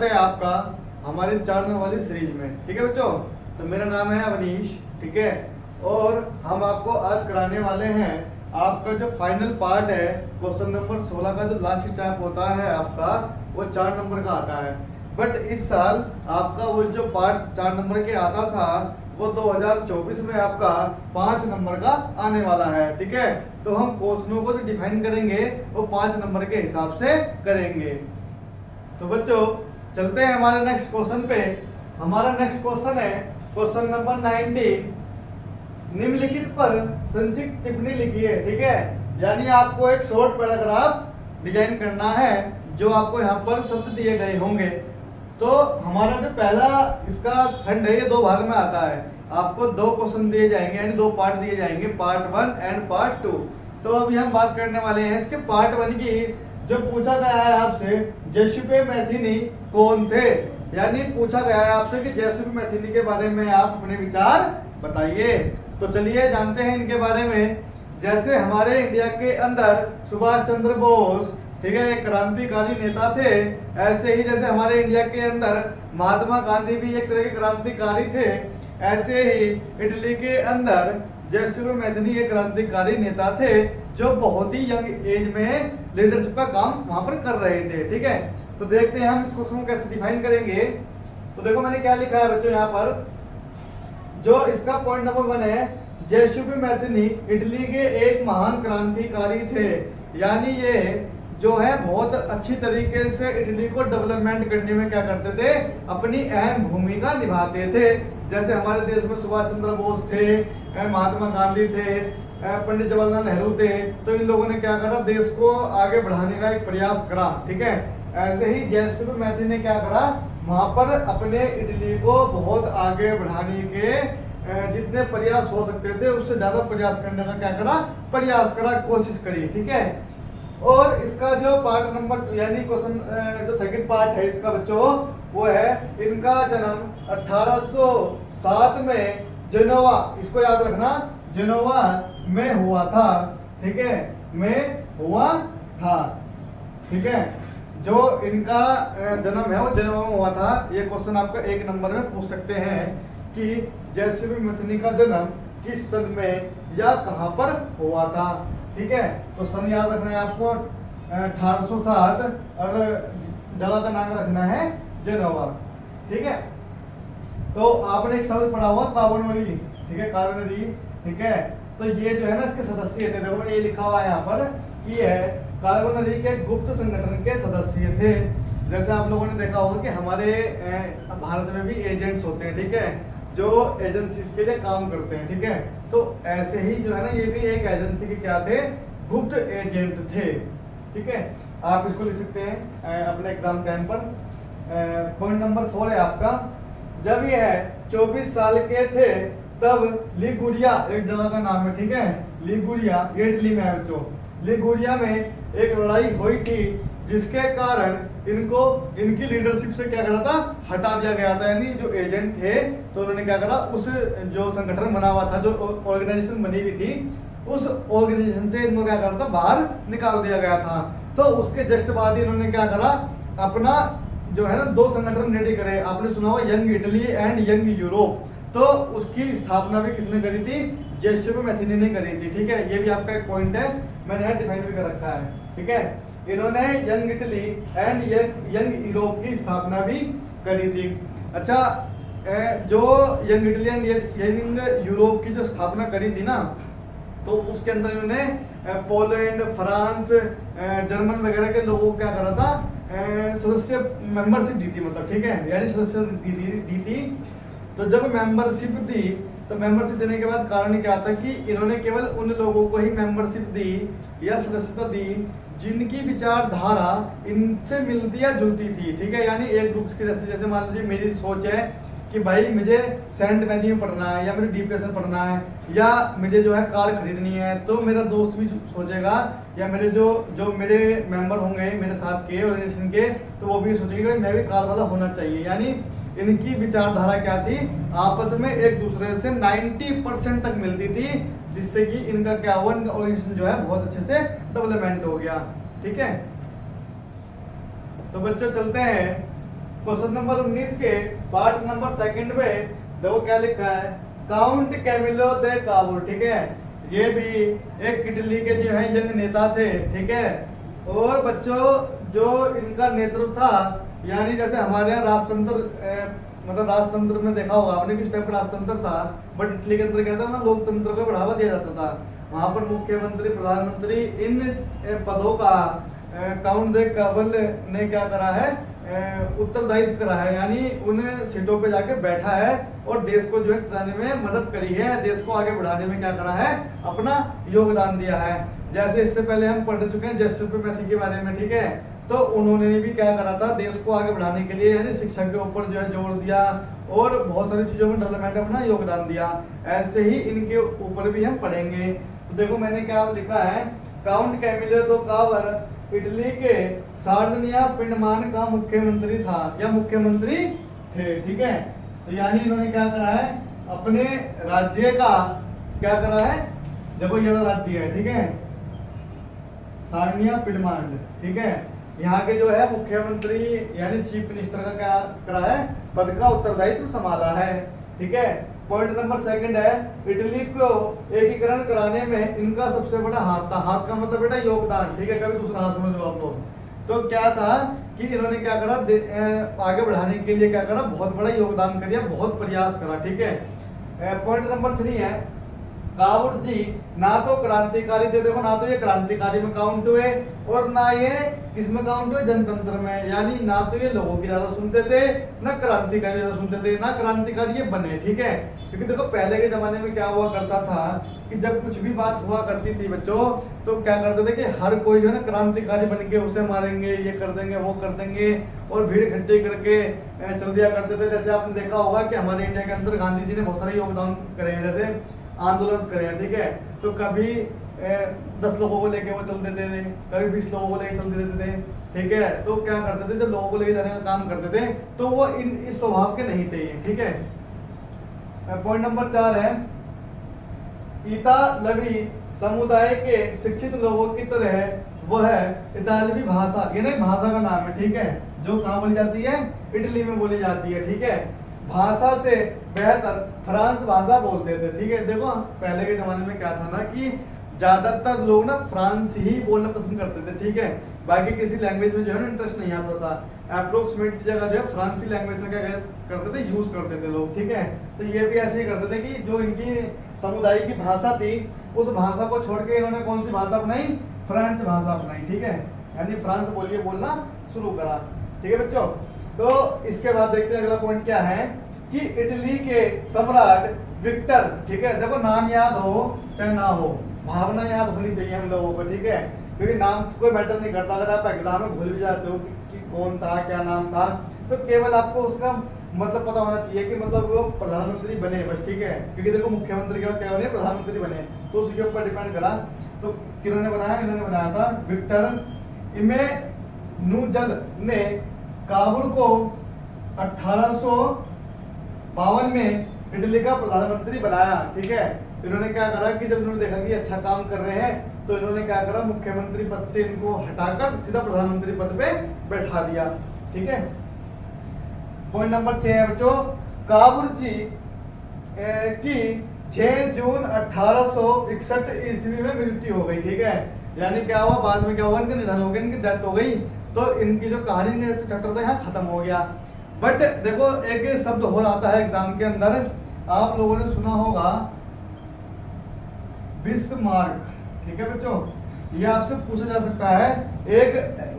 स्वागत है आपका हमारी जानने वाली सीरीज में। ठीक है बच्चों, तो मेरा नाम है अवनीश। ठीक है, और हम आपको आज कराने वाले हैं आपका जो फाइनल पार्ट है, क्वेश्चन नंबर 16 का जो लास्ट स्टेप होता है आपका, वो 4 नंबर का आता है। बट इस साल आपका वो जो पार्ट 4 नंबर के आता था, वो 2024 में आपका 5 नंबर का आने वाला है। ठीक है, तो हम क्वेश्चनों को जो डिफाइन करेंगे वो 5 नंबर के हिसाब से करेंगे। तो बच्चों चलते हैं हमारे नेक्स्ट क्वेश्चन पे। हमारा नेक्स्ट क्वेश्चन है क्वेश्चन नंबर 19। निम्नलिखित पर संक्षिप्त टिप्पणी लिखिए। ठीक है, यानी आपको एक शॉर्ट पैराग्राफ डिजाइन करना है जो आपको यहाँ पर शब्द दिए गए होंगे। तो हमारा जो पहला इसका खंड है, ये 2 भाग में आता है। आपको 2 क्वेश्चन दिए जाएंगे, यानी 2 पार्ट दिए जाएंगे, पार्ट 1 एंड पार्ट 2। तो अभी हम बात करने वाले हैं इसके पार्ट 1 की। जो पूछा गया है आपसे, जेसुपे मैथिनी कौन थे, यानी पूछा गया है आपसे कि जेसुपे मैथिनी के बारे में आप अपने विचार बताइए। तो चलिए जानते हैं इनके बारे में। जैसे हमारे इंडिया के अंदर सुभाष चंद्र बोस, ठीक है, एक क्रांतिकारी नेता थे, ऐसे ही जैसे हमारे इंडिया के अंदर महात्मा गांधी भी एक तरह के क्रांतिकारी थे, ऐसे ही इटली के अंदर जेसुपे मैथिनी एक क्रांतिकारी नेता थे जो बहुत ही यंग एज में लीडरशिप का काम वहां पर कर रहे थे। ठीक है, तो देखते हैं हम इस क्वेश्चन को कैसे डिफाइन करेंगे। तो देखो मैंने क्या लिखा है बच्चों, यहाँ पर जो इसका पॉइंट नंबर 1 है, जेसुपे मैथिनी इटली के एक महान क्रांतिकारी थे, यानी ये जो है बहुत अच्छी तरीके से इटली को डेवलपमेंट करने में क्या करते थे, अपनी अहम भूमिका निभाते थे। जैसे हमारे देश में सुभाष चंद्र बोस थे, महात्मा गांधी थे, पंडित जवाहरलाल नेहरू थे, तो इन लोगों ने क्या करा, देश को आगे बढ़ाने का एक प्रयास करा। ठीक है, ऐसे ही जेसुपे मैथिनी ने क्या करा, वहां पर अपने इटली को बहुत आगे बढ़ाने के जितने प्रयास हो सकते थे उससे ज्यादा प्रयास करने का क्या करा, प्रयास करा, कोशिश करी। ठीक है, और इसका जो पार्ट नंबर 2 यानी क्वेश्चन जो सेकंड पार्ट है इसका बच्चों, वो है इनका जन्म 1807 में जेनोवा, इसको याद रखना, जेनोवा में हुआ था। ठीक है, में हुआ था। ठीक है, जो इनका जन्म है वो जेनोवा में हुआ था। ये क्वेश्चन आपका 1 नंबर में पूछ सकते हैं कि जेसुपे मैथिनी का जन्म किस सन में या कहां पर हुआ था। ठीक है, तो सन याद रखना है आपको 1807, और जगह का नाम रखना है जेनोवा। ठीक है, तो आपने एक शब्द पढ़ा हुआ कार्बोनरी। ठीक है, कार्बोनरी। ठीक है, तो ये जो है ना इसके सदस्य थे। देखो मैंने ये लिखा हुआ है यहाँ पर कि है कार्बोनरी के गुप्त संगठन के सदस्य थे। जैसे आप लोगों ने देखा होगा कि हमारे भारत में भी एजेंट्स होते हैं, ठीक है, जो एजेंसीज के लिए काम करते हैं। ठीक है, तो ऐसे ही जो है ना, ये भी एक एजेंसी के क्या थे, गुप्त एजेंट थे। ठीक है, आप इसको लिख सकते हैं अपने एग्जाम टाइम पर। पॉइंट नंबर 4 है आपका, जब यह 24 साल के थे तब लिगुरिया एक जगह का नाम है। ठीक है, लिगुरिया, ये इटली में है बच्चों। लिगुरिया में एक लड़ाई हुई थी जिसके कारण इनको इनकी लीडरशिप से क्या करा था, हटा दिया गया था। यानी जो एजेंट थे तो उन्होंने क्या करा, उस जो संगठन बना हुआ था, जो ऑर्गेनाइजेशन बनी हुई थी, उस ऑर्गेनाइजेशन से इनको क्या करा था, बाहर निकाल दिया गया था। तो उसके जस्ट बाद ही इन्होंने क्या करा, अपना जो है ना 2 संगठन रेडी करे। आपने सुना होगा young Italy and young Europe, तो उसकी स्थापना भी किसने करी थी, जेसुपे मैथिनी ने करी थी। ठीक है, ये भी आपका एक पॉइंट है, मैंने यहाँ डिफाइन भी कर रखा है। ठीक है, इन्होंने young Italy and young Europe की स्थापना भी करी थी। अच्छा, जो young Italy and young Europe की जो स्थापना करी थी ना, तो उसके अंदर इन्होंने पोलैंड, फ्रांस, जर्मन वगैरह के लोगों को क्या करा था, सदस्य मेंबरशिप दी थी, मतलब। ठीक है, यानी सदस्य दी थी। तो जब मेंबरशिप दी, तो मेंबरशिप देने के बाद कारण क्या था कि इन्होंने केवल उन लोगों को ही मेंबरशिप दी या सदस्यता दी जिनकी विचारधारा इनसे मिलती या जुलती थी। ठीक है, यानी एक ग्रुप की जैसे मान लीजिए मेरी सोच है कि भाई मुझे सेंट मैथ्यू में पढ़ना है, या मुझे डीपीएस में पढ़ना है, या मुझे जो है कार खरीदनी है, तो मेरा दोस्त भी सोचेगा, या मेरे जो मेरे मेंबर होंगे मेरे साथ के ऑर्गेनाइजेशन के, तो वो भी सोचेंगे मैं भी कार वाला होना चाहिए। यानी इनकी विचारधारा क्या थी, आपस में एक दूसरे से 90% तक मिलती थी, जिससे कि इनका क्या हुआ, इनका ऑर्गेनाइजेशन जो है बहुत अच्छे से डेवलपमेंट हो गया। ठीक है, तो बच्चों चलते हैं क्वेश्चन नंबर 19 के पार्ट नंबर सेकंड में देखो क्या लिखा है, काउंट कैमिलो दे काबुल, ठीक है। ये भी एक इटली के जो है जंग नेता थे, ठीक है। और बच्चों जो इनका नेतृत्व था, यानी जैसे हमारे यहाँ राजतंत्र मतलब राजतंत्र में देखा होगा आपने किस टाइप का राजतंत्र था, बट इटली के अंदर क्या था ना, लोकतंत्र को बढ़ावा दिया जाता था। वहां पर मुख्यमंत्री प्रधानमंत्री इन पदों का काउंट दे काबुल ने क्या करा है, उत्तरदायित्व करा है, यानी उन्हें सीटों पे जाके बैठा है और देश को जो है चलाने में मदद करी है, देश को आगे बढ़ाने में क्या करा है, अपना योगदान दिया है। जैसे इससे पहले हम पढ़ चुके हैं जेसुसुपैथी के बारे में, ठीक है। तो उन्होंने भी क्या करा था, देश को आगे बढ़ाने के लिए यानी शिक्षा के ऊपर जो है जोर दिया और बहुत सारी चीजों में डेवलपमेंट अपना योगदान दिया। ऐसे ही इनके ऊपर भी हम पढ़ेंगे। तो देखो मैंने क्या लिखा है, काउंट कैमिलो दो कावर इटली के सार्डिनिया पिंडमान का मुख्यमंत्री था या मुख्यमंत्री थे, ठीक है। तो यानी इन्होंने क्या करा है, अपने राज्य का क्या करा है, देखो ये राज्य है, ठीक है, सार्डिनिया पिंडमान, ठीक है। यहाँ के जो है मुख्यमंत्री यानी चीफ मिनिस्टर का क्या करा है, पद का उत्तरदायित्व संभाला है, ठीक है। पॉइंट नंबर सेकंड है, इटली को एकीकरण कराने में इनका सबसे बड़ा हाथ था। हाथ का मतलब बेटा योगदान, ठीक है, कभी दूसरा हाथ समझो आप लोग। तो क्या था कि इन्होंने क्या करा, आगे बढ़ाने के लिए क्या करा, बहुत बड़ा योगदान करिया, बहुत प्रयास करा, ठीक है। पॉइंट नंबर 3 है, कावुर जी ना तो क्रांतिकारी थे, देखो ना तो ये क्रांतिकारी में काउंट हुए और ना ये किसमें काउंट हुए, जनतंत्र में। यानी ना तो ये लोगों की ज्यादा सुनते थे, ना क्रांतिकारी ज्यादा सुनते थे, ना क्रांतिकारी ये बने, ठीक है। क्योंकि देखो पहले के जमाने में क्या हुआ करता था कि जब कुछ भी बात हुआ करती थी बच्चों, तो क्या करते थे कि हर कोई जो है ना क्रांतिकारी बन के उसे मारेंगे, ये कर देंगे, वो कर देंगे और भीड़ इकट्ठी करके चल दिया करते थे। जैसे आपने देखा होगा कि हमारे इंडिया के अंदर गांधी जी ने बहुत सारे योगदान करे हैं, जैसे आंदोलन करे हैं, ठीक है। तो कभी 10 लोगों को लेके वो चल देते थे, कभी 20 लोगों को लेके चल देते थे, ठीक है। तो क्या करते थे, जब लोगों को लेके जाने का काम करते थे तो वो इस स्वभाव के नहीं थे, ठीक है। पॉइंट नंबर 4 है, इतालवी समुदाय के शिक्षित लोगों की तरह वह इतालवी भाषा, ये नहीं भाषा का नाम है, ठीक है, जो कहाँ बोली जाती है, इटली में बोली जाती है, ठीक है। भाषा से बेहतर फ्रांस भाषा बोलते थे, ठीक है। देखो पहले के जमाने में क्या था ना कि ज्यादातर लोग ना फ्रांस ही बोलना पसंद करते थे, ठीक है। बाकी किसी लैंग्वेज में जो है ना इंटरेस्ट नहीं आता था। अप्रोक्सीमेट की जगह जो है फ्रांसी लैंग्वेज का क्या करते थे, यूज करते थे लोग, ठीक है। तो ये भी ऐसे ही करते थे कि जो इनकी समुदाय की भाषा थी उस भाषा को छोड़ के इन्होंने कौन सी भाषा अपनाई, फ्रेंच भाषा अपनाई, ठीक है। यानी फ्रांस बोलिए बोलना शुरू करा, ठीक है बच्चों। तो इसके बाद देखते हैं अगला पॉइंट क्या है कि इटली के सम्राट विक्टर, ठीक है। देखो नाम याद हो चाहे ना हो, भावना याद होनी चाहिए हम लोगों को, ठीक है। क्योंकि नाम कोई मैटर नहीं करता, अगर आप एग्जाम में भूल भी जाते हो कि कौन था, क्या नाम था, तो केवल आपको उसका मतलब पता होना चाहिए कि मतलब वो प्रधानमंत्री बने बस, ठीक है। क्योंकि देखो मुख्यमंत्री के बाद क्या बने, प्रधानमंत्री बने, तो उसके ऊपर डिपेंड करा। तो किन्होंने बनाया, इन्होंने बनाया था विक्टर इमेनुजल ने काबुल को 1852 में इटली का प्रधानमंत्री बनाया, ठीक है। इन्होंने क्या करा कि जब इन्होंने देखा कि अच्छा काम कर रहे हैं तो इन्होंने क्या करा, मुख्यमंत्री पद से इनको हटाकर सीधा प्रधानमंत्री पद पे बैठा दिया, ठीक है। पॉइंट नंबर 6 है बच्चों, काबुल जी की 6 जून 1861 ईस्वी में मृत्यु हो गई, ठीक है। यानी क्या हुआ, बाद में क्या हुआ, इनका निधन हो गया, इनकी डेथ हो गई, तो इनकी जो कहानी चैप्टर था यहाँ खत्म हो गया। बट देखो एक शब्द हो आता है एग्जाम के अंदर, आप लोगों ने सुना होगा बिस्मार्क, ठीक है बच्चों। ये आपसे पूछा जा सकता है एक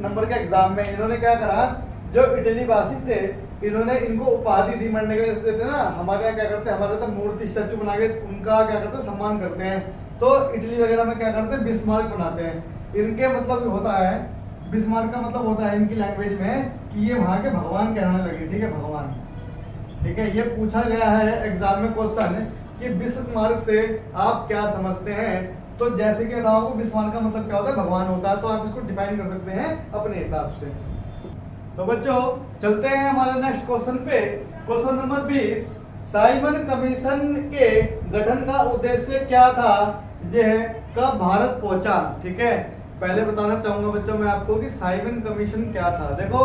नंबर के एग्जाम में। इन्होंने क्या करा, जो इटली वासी थे इन्होंने इनको उपाधि दी, मरने के जैसे देते ना, हमारे यहाँ क्या करते हैं, हमारे तो मूर्ति स्टैचू बना के उनका क्या करते हैं, सम्मान करते हैं। तो इटली वगैरह में क्या करते हैं, बिस्मार्क बनाते हैं। इनके मतलब होता है, बिस्मार्क का मतलब होता है इनकी लैंग्वेज में कि ये वहाँ के भगवान कहने लगे, ठीक है, भगवान, ठीक है। ये पूछा गया है एग्जाम में क्वेश्चन कि बिस्मार्क से आप क्या समझते हैं, तो जैसे कि बताओ को बिस्मार्क का मतलब क्या होता है, भगवान होता है, तो आप इसको डिफाइन कर सकते हैं अपने हिसाब से। तो बच्चों चलते हैं हमारे नेक्स्ट क्वेश्चन पे। क्वेश्चन नंबर 20, साइमन कमीशन के गठन का उद्देश्य क्या था, यह कब भारत पहुंचा, ठीक है। पहले बताना चाहूंगा बच्चों मैं आपको कि साइमन कमीशन क्या था। देखो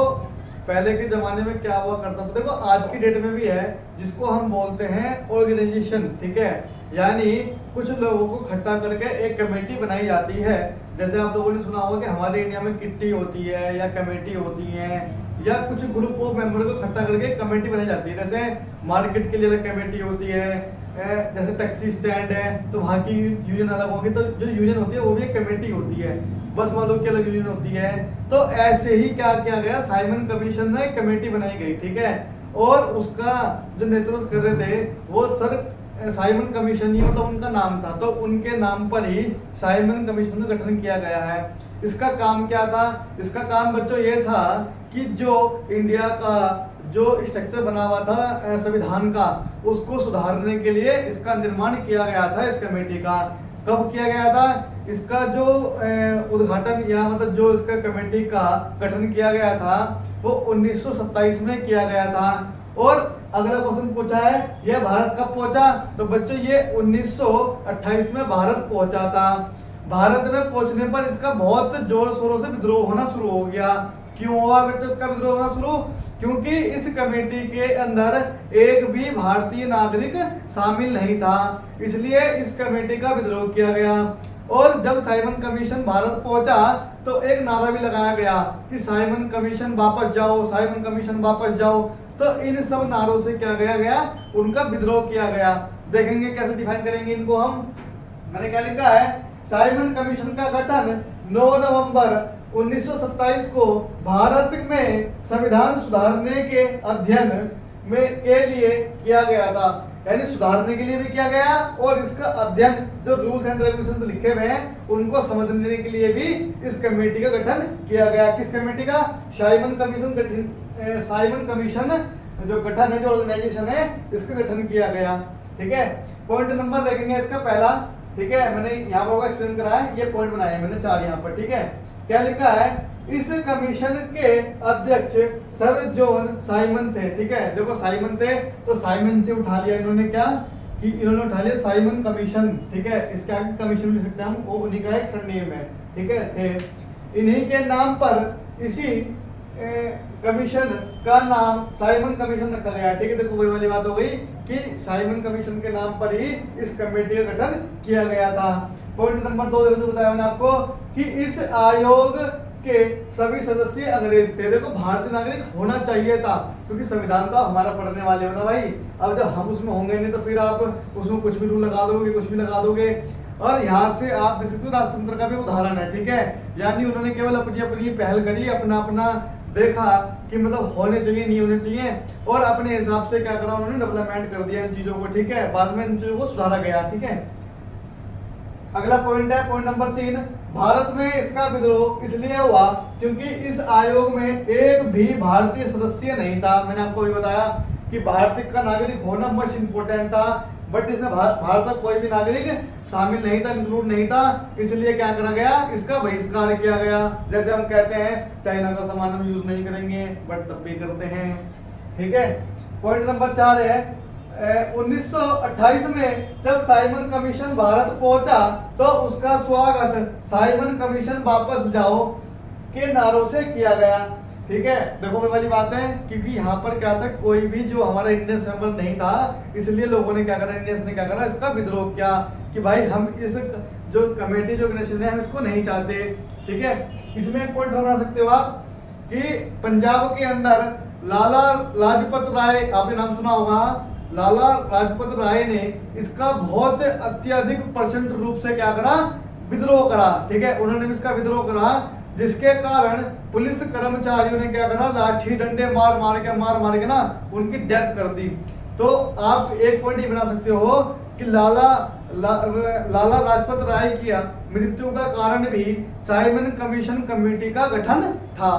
पहले के जमाने में क्या हुआ करता था, देखो आज की डेट में भी है, जिसको हम बोलते हैं ऑर्गेनाइजेशन, ठीक है। यानी कुछ लोगों को इकट्ठा करके एक कमेटी बनाई जाती है। जैसे आप लोगों ने सुना होगा कि हमारे इंडिया में किट्टी होती है या कमेटी होती है, या कुछ ग्रुप ऑफ मेंबर को इकट्ठा करके कमेटी बनाई जाती है। जैसे मार्केट के लिए अलग कमेटी होती है, जैसे टैक्सी स्टैंड है तो वहाँ की यूनियन अलग होगी, तो जो यूनियन होती है वो भी एक कमेटी होती है। बस वालों की अलग यूनियन होती है। तो ऐसे ही क्या किया गया, साइमन कमीशन में एक कमेटी बनाई गई, ठीक है। और उसका जो नेतृत्व कर रहे थे वो सर साइमन कमीशन ही मतलब उनका नाम था, तो उनके नाम पर ही साइमन कमीशन का गठन किया गया है। इसका काम क्या था, इसका काम बच्चों ये था कि जो इंडिया का जो स्ट्रक्चर बना हुआ था संविधान का, उसको सुधारने के लिए इसका निर्माण किया गया था। इस कमेटी का कब किया गया था, इसका जो उद्घाटन या मतलब जो इसका कमेटी का गठन किया गया था वो 1927 में किया गया था। और अगला क्वेश्चन पूछा है यह भारत कब पहुंचा, तो बच्चों ये 1928 में भारत पहुंचा था। भारत में पहुंचने पर इसका बहुत जोर शोरों से विद्रोह होना शुरू हो गया। क्यों हुआ बच्चों इसका विद्रोह होना शुरू, क्योंकि इस कमेटी के अंदर एक भी भारतीय नागरिक शामिल नहीं था, इसलिए इस कमेटी का विद्रोह किया गया। और जब साइमन कमीशन भारत पहुंचा तो एक नारा भी लगाया गया कि साइमन कमीशन वापस जाओ, साइमन कमीशन वापस जाओ। तो इन सब नारों से क्या गया गया, उनका विद्रोह किया गया। देखेंगे कैसे डिफाइन करेंगे इनको हम। मैंने क्या लिखा है, साइमन कमीशन का गठन 9 नवंबर 1927 को भारत में संविधान सुधारने के अध्ययन में के लिए किया गया था। यानी सुधारने के लिए भी किया गया और इसका अध्ययन जो रूल्स एंड रेगुलेशंस लिखे हुए हैं उनको समझने के लिए भी इस कमेटी का गठन किया गया। किस कमेटी का, साइमन कमीशन गठन, साइमन कमीशन जो गठन है, जो ऑर्गेनाइजेशन है, इसका गठन किया गया, ठीक है। पॉइंट नंबर देखेंगे इसका पहला, ठीक है। मैंने यहाँ पर एक्सप्लेन करा है, ये पॉइंट बनाए मैंने 4 यहाँ पर, ठीक है। क्या लिखा है, इस कमीशन के अध्यक्ष सर जॉन साइमन थे, ठीक है। देखो साइमन थे तो साइमन से उठा लिया इन्होंने, क्या कि इन्होंने उठा लिया साइमन कमीशन, ठीक है। इसके आगे कमीशन लिख सकते हैं हम, वो उन्हीं का एक सरनेम है, ठीक है। थे इन्हीं के नाम पर इसी कमीशन का नाम साइमन कमीशन रखा गया, ठीक है। देखो वही वाली बात हो गई कि साइमन कमीशन के नाम पर ही इस कमेटी का गठन किया गया था। पॉइंट नंबर 2 देखो बताया मैंने आपको कि इस आयोग के सभी सदस्य अंग्रेज थे। देखो भारतीय नागरिक होना चाहिए था, क्योंकि संविधान तो हमारा पढ़ने वाले हो ना भाई। अब जब हम उसमें होंगे नहीं तो फिर आप उसमें कुछ भी रूल लगा दोगे, कुछ भी लगा दोगे। और यहाँ से आप देख सकते हो राजतंत्र का भी उदाहरण है, ठीक है। यानी उन्होंने केवल अपनी अपनी पहल करी, अपना अपना देखा कि मतलब होने चाहिए नहीं होने चाहिए, और अपने हिसाब से क्या करा उन्होंने डेवलपमेंट कर दिया इन चीजों को, ठीक है। बाद में इन चीजों को सुधारा गया, ठीक है। अगला पॉइंट है पॉइंट नंबर 3, भारत में इसका विद्रोह इसलिए हुआ क्योंकि इस आयोग में एक भी भारतीय सदस्य नहीं था। मैंने आपको भी बताया कि भारतीय का नागरिक होना मोस्ट इंपोर्टेंट था, बट इसमें भारत का कोई भी नागरिक शामिल नहीं था, इंक्लूड नहीं था, इसलिए क्या करा गया, इसका बहिष्कार किया गया। जैसे हम कहते हैं चाइना का सामान हम यूज नहीं करेंगे, बट तब भी करते हैं, ठीक है। पॉइंट नंबर 4 है 1928 में जब साइमन कमीशन भारत पहुंचा तो उसका स्वागत साइमन कमीशन वापस जाओ के नारों से किया गया, ठीक है। देखो वो वाली बात है, क्योंकि यहाँ पर क्या था, कोई भी जो हमारा इंडियन मेंबर नहीं था, इसलिए लोगों ने क्या करा, इंडियंस ने क्या करा, इसका विद्रोह किया कि भाई हम इस जो कमेटी जो ऑर्गेनाइजेशन है हम इसको नहीं चाहते, ठीक है। इसमें एक पॉइंट बना सकते हो आप कि पंजाब के अंदर लाला लाजपत राय, आपने नाम सुना होगा, लाला लाजपत राय ने इसका बहुत अत्यधिक परसेंट रूप से क्या करा, विद्रोह करा, ठीक है। उन्होंने भी इसका विद्रोह करा, जिसके कारण पुलिस कर्मचारियों ने क्या करा, लाठी डंडे मार मार के ना उनकी डेथ कर दी। तो आप एक पॉइंट ये बना सकते हो कि लाला लाजपत राय की मृत्यु का कारण भी साइमन कमीशन कमेटी का गठन था।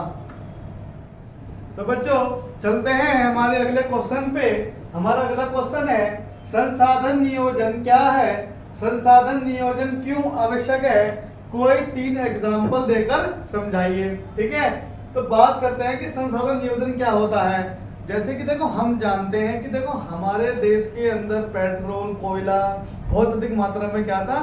तो बच्चों चलते हैं हमारे अगले क्वेश्चन पे। हमारा अगला क्वेश्चन है संसाधन नियोजन क्या है, संसाधन नियोजन क्यों आवश्यक है, कोई 3 एग्जाम्पल देकर समझाइए, ठीक है। तो बात करते हैं कि संसाधन नियोजन क्या होता है। जैसे कि देखो हम जानते हैं कि देखो हमारे देश के अंदर पेट्रोल कोयला बहुत अधिक मात्रा में क्या था,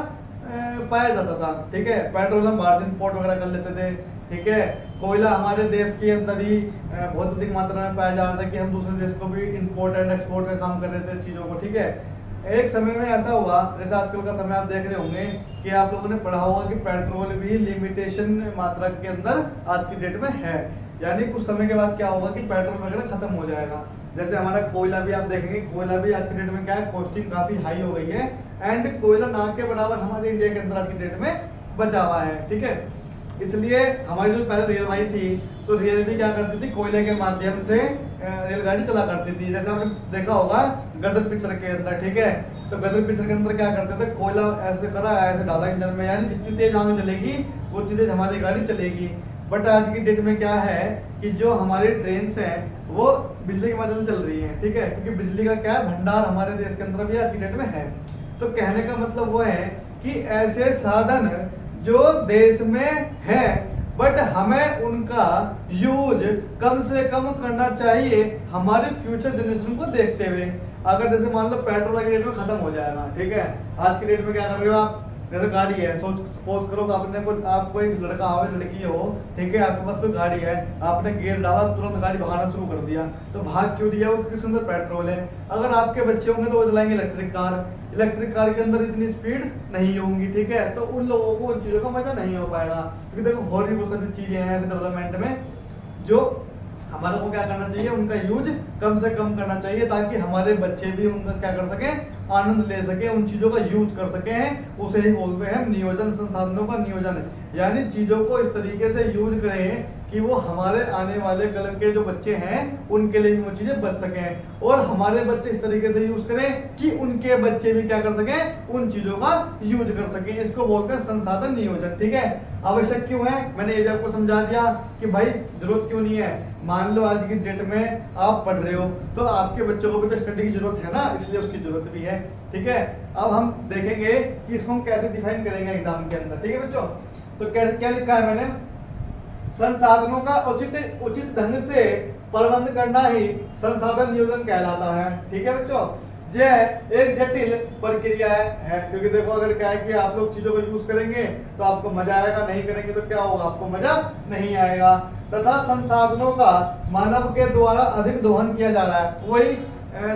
पाया जाता था, ठीक है। पेट्रोल हम बाहर से इंपोर्ट वगैरह कर लेते थे, ठीक है। कोयला हमारे देश के अंदर ही बहुत अधिक मात्रा में पाया जा रहा था कि हम दूसरे देश को भी इंपोर्ट एंड एक्सपोर्ट का काम कर रहे थे चीज़ों को, ठीक है। एक समय में ऐसा हुआ, जैसे आजकल का समय आप देख रहे होंगे कि आप लोगों ने पढ़ा होगा कि पेट्रोल भी लिमिटेशन मात्रा के अंदर आज की डेट में है, यानी कुछ समय के बाद क्या होगा कि पेट्रोल वगैरह खत्म हो जाएगा। जैसे हमारा कोयला भी आप देखेंगे, कोयला भी आज की डेट में क्या है, कॉस्टिंग काफी हाई हो गई है एंड कोयला ना के बराबर हमारे इंडिया के अंदर आज की डेट में बचा हुआ है, ठीक है। इसलिए हमारी जो पहले रेलगाड़ी थी, तो रेलवे क्या करती थी, कोयले के माध्यम से रेलगाड़ी चला करती थी। जैसे आपने देखा होगा गदर पिक्चर के अंदर, ठीक है। तो गदर पिक्चर के अंदर क्या करते थे, कोयला ऐसे करा ऐसे डाला इंजन में, यानी जितनी तेज आगे चलेगी उतनी तेज हमारी गाड़ी चलेगी। बट आज की डेट में क्या है कि जो हमारी ट्रेन हैं वो बिजली के माध्यम से चल रही है, ठीक है, क्योंकि बिजली का क्या है भंडार हमारे देश के अंदर भी आज की डेट में है। तो कहने का मतलब वो है कि ऐसे साधन जो देश में है बट हमें उनका यूज कम से कम करना चाहिए हमारे फ्यूचर जनरेशन को देखते हुए। अगर जैसे मान लो पेट्रोल की डेट में खत्म हो जाएगा, ठीक है, आज की डेट में क्या कर रहे हो आप, जैसे गाड़ी है, सपोज करो आप कोई लड़का हो लड़की हो, ठीक है, आपके पास कोई गाड़ी है, आपने गियर डाला तुरंत गाड़ी भगाना शुरू कर दिया, तो भाग क्यों दिया, वो क्योंकि उसके अंदर पेट्रोल है। अगर आपके बच्चे होंगे तो वो चलाएंगे इलेक्ट्रिक कार के अंदर इतनी स्पीड नहीं होंगी, ठीक है, तो उन लोगों को उन चीज़ों का मजा नहीं हो पाएगा। क्योंकि देखो और भी बहुत सारी चीज़ें हैं ऐसे डेवलपमेंट में जो हमारे को क्या करना चाहिए, उनका यूज कम से कम करना चाहिए ताकि हमारे बच्चे भी उनका क्या कर सके, आनंद ले सके, उन चीज़ों का यूज कर सके हैं। उसे ही बोलते हैं नियोजन, संसाधनों का नियोजन, यानी चीज़ों को इस तरीके से यूज करें कि वो हमारे आने वाले कल के जो बच्चे हैं उनके लिए भी वो चीज़ें बच सकें, और हमारे बच्चे इस तरीके से यूज करें कि उनके बच्चे भी क्या कर सकें, उन चीज़ों का यूज कर सकें। इसको बोलते हैं संसाधन नियोजन, ठीक है। आवश्यक क्यों है, मैंने ये भी आपको समझा दिया कि भाई जरूरत क्यों नहीं है। मान लो आज की डेट में आप पढ़ रहे हो तो आपके बच्चों को भी तो स्टडी की जरूरत है ना, इसलिए उसकी जरूरत भी है, ठीक है। अब हम देखेंगे कि इसको हम कैसे डिफाइन करेंगे एग्जाम के अंदर, ठीक है बच्चों। तो क्या लिखा है मैंने, संसाधनों का उचित ढंग से प्रबंध करना ही संसाधन नियोजन कहलाता है, ठीक है बच्चों। यह एक जटिल प्रक्रिया है, क्योंकि देखो अगर क्या है कि आप लोग चीजों को यूज करेंगे तो आपको मजा आएगा, नहीं करेंगे तो क्या होगा, आपको मजा नहीं आएगा। तथा संसाधनों का मानव के द्वारा अधिक दोहन किया जा रहा है, वही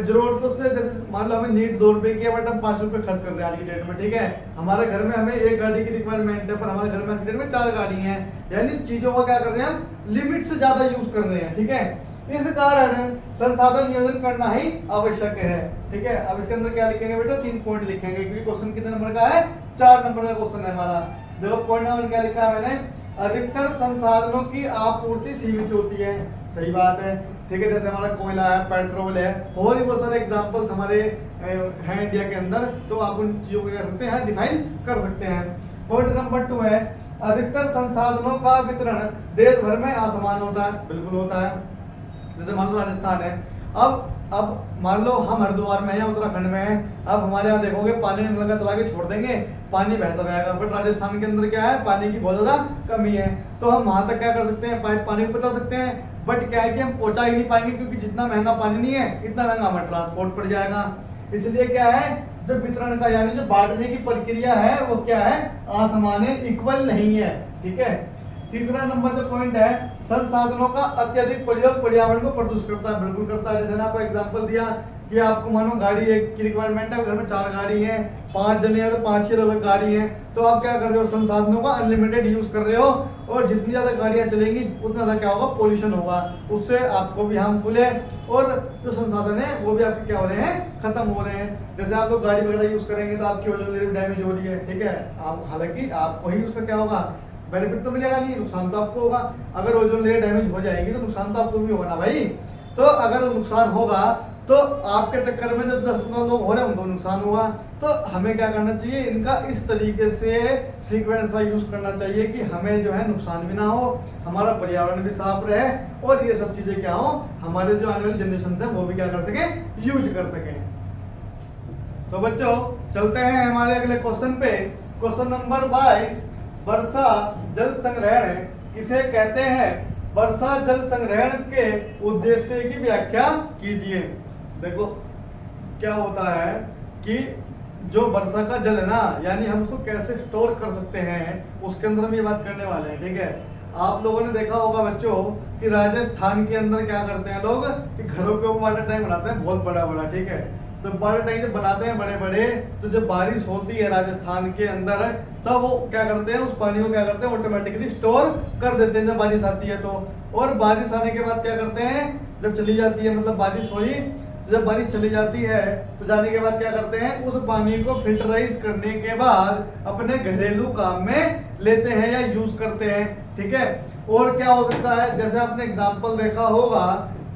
जरूरतों से, जैसे मान लो हमें नीट 2 रुपए की है बट हम 5 रुपए खर्च कर रहे हैं आज की डेट में, ठीक है। हमारे घर में हमें एक गाड़ी की रिक्वायरमेंट है पर हमारे घर में आज की डेट में 4 गाड़ी हैं, यानी चीजों का क्या कर रहे हैं हम, लिमिट से ज्यादा यूज कर रहे हैं, ठीक है। इस कारण संसाधन नियोजन करना ही आवश्यक है, ठीक है। अब इसके अंदर क्या लिखेंगे बेटा, 3 पॉइंट लिखेंगे, क्योंकि क्वेश्चन कितने नंबर का है, 4 नंबर का क्वेश्चन है हमारा। देखो पॉइंट नंबर क्या लिखा है मैंने, अधिकतर संसाधनों की आपूर्ति सीमित होती है, सही बात है, ठीक है। जैसे हमारा कोयला है, पेट्रोल है, और भी बहुत सारे एग्जांपल्स हमारे हैं इंडिया के अंदर, तो आप उन चीजों को कर सकते हैं, डिफाइन कर सकते हैं। पॉइंट नंबर 2 है, अधिकतर संसाधनों का वितरण देश भर में असमान होता है, बिल्कुल होता है। जैसे मान लो राजस्थान है, अब मान लो हम हरिद्वार में हैं या उत्तराखंड में हैं, अब हमारे यहाँ देखोगे पानी का नलका चला के छोड़ देंगे, पानी बहता रहेगा, बट राजस्थान के अंदर क्या है, पानी की बहुत ज्यादा कमी है, तो हम वहां तक क्या कर सकते हैं, पाइप पानी को पहुंचा सकते हैं, बट क्या है कि हम पहुंचा ही नहीं पाएंगे, क्योंकि जितना महंगा पानी नहीं है इतना महंगा हमें ट्रांसपोर्ट पड़ जाएगा। इसलिए क्या है, जब वितरण का यानी जो बांटने की प्रक्रिया है वो क्या है, असमान है, इक्वल नहीं है, ठीक है। तीसरा नंबर जो पॉइंट है, संसाधनों का अत्यधिक प्रयोग पर्यावरण को प्रदूषित करता है, बिल्कुल करता है। जैसे ना आपको एग्जांपल दिया कि आपको मानो गाड़ी एक की रिक्वायरमेंट है, घर में 4 गाड़ी है, 5 जने हैं तो 5 ही अलग गाड़ी हैं, तो आप क्या कर रहे हो, संसाधनों का अनलिमिटेड यूज कर रहे हो, और जितनी ज्यादा गाड़ियां चलेंगी उतना ज्यादा क्या होगा, पोल्यूशन होगा, उससे आपको भी हार्मफुल है, और जो संसाधन है वो भी आपके क्या हो रहे हैं, खत्म हो रहे हैं। जैसे आप लोग गाड़ी वगैरह यूज करेंगे तो आपकी ओजोन लेयर डैमेज हो रही है, ठीक है। आप हालांकि आपको ही उसका क्या होगा, बेनिफिट तो मिलेगा नहीं, नुकसान तो आपको होगा। अगर ओजोन लेयर डैमेज हो जाएगी तो नुकसान तो आपको भी होगा ना भाई। तो अगर नुकसान होगा तो आपके चक्कर में जो 10-15 लोग हो रहे हैं उनको नुकसान होगा। तो हमें क्या करना चाहिए, इनका इस तरीके से सीक्वेंस वाइज यूज करना चाहिए कि हमें जो है नुकसान भी ना हो, हमारा पर्यावरण भी साफ रहे, और ये सब चीजें क्या हो, हमारे जो आने वाली जनरेशन है वो भी क्या कर सके, यूज कर सके। तो बच्चों चलते हैं हमारे अगले क्वेश्चन पे। क्वेश्चन नंबर 22, वर्षा जल संग्रहण किसे कहते हैं, वर्षा जल संग्रहण के उद्देश्य की व्याख्या कीजिए। देखो क्या होता है कि जो वर्षा का जल है ना, यानी हम उसको कैसे स्टोर कर सकते हैं, उसके अंदर हम ये बात करने वाले हैं, ठीक है। आप लोगों ने देखा होगा बच्चों कि राजस्थान के अंदर क्या करते हैं लोग कि घरों के ऊपर वाटर टैंक बनाते हैं बहुत बड़ा बड़ा, ठीक है। तो वाटर टैंक जब बनाते हैं बड़े बड़े, तो जब बारिश होती है राजस्थान के अंदर, तब वो क्या करते हैं, उस पानी को क्या करते हैं, ऑटोमेटिकली स्टोर कर देते हैं जब बारिश आती है तो। और बारिश आने के बाद क्या करते हैं, जब चली जाती है, मतलब बारिश हुई, जब बारिश चली जाती है तो जाने के बाद क्या करते हैं, उस पानी को फिल्टराइज करने के बाद अपने घरेलू काम में लेते हैं या यूज करते हैं, ठीक है। और क्या हो सकता है, जैसे आपने एग्जांपल देखा होगा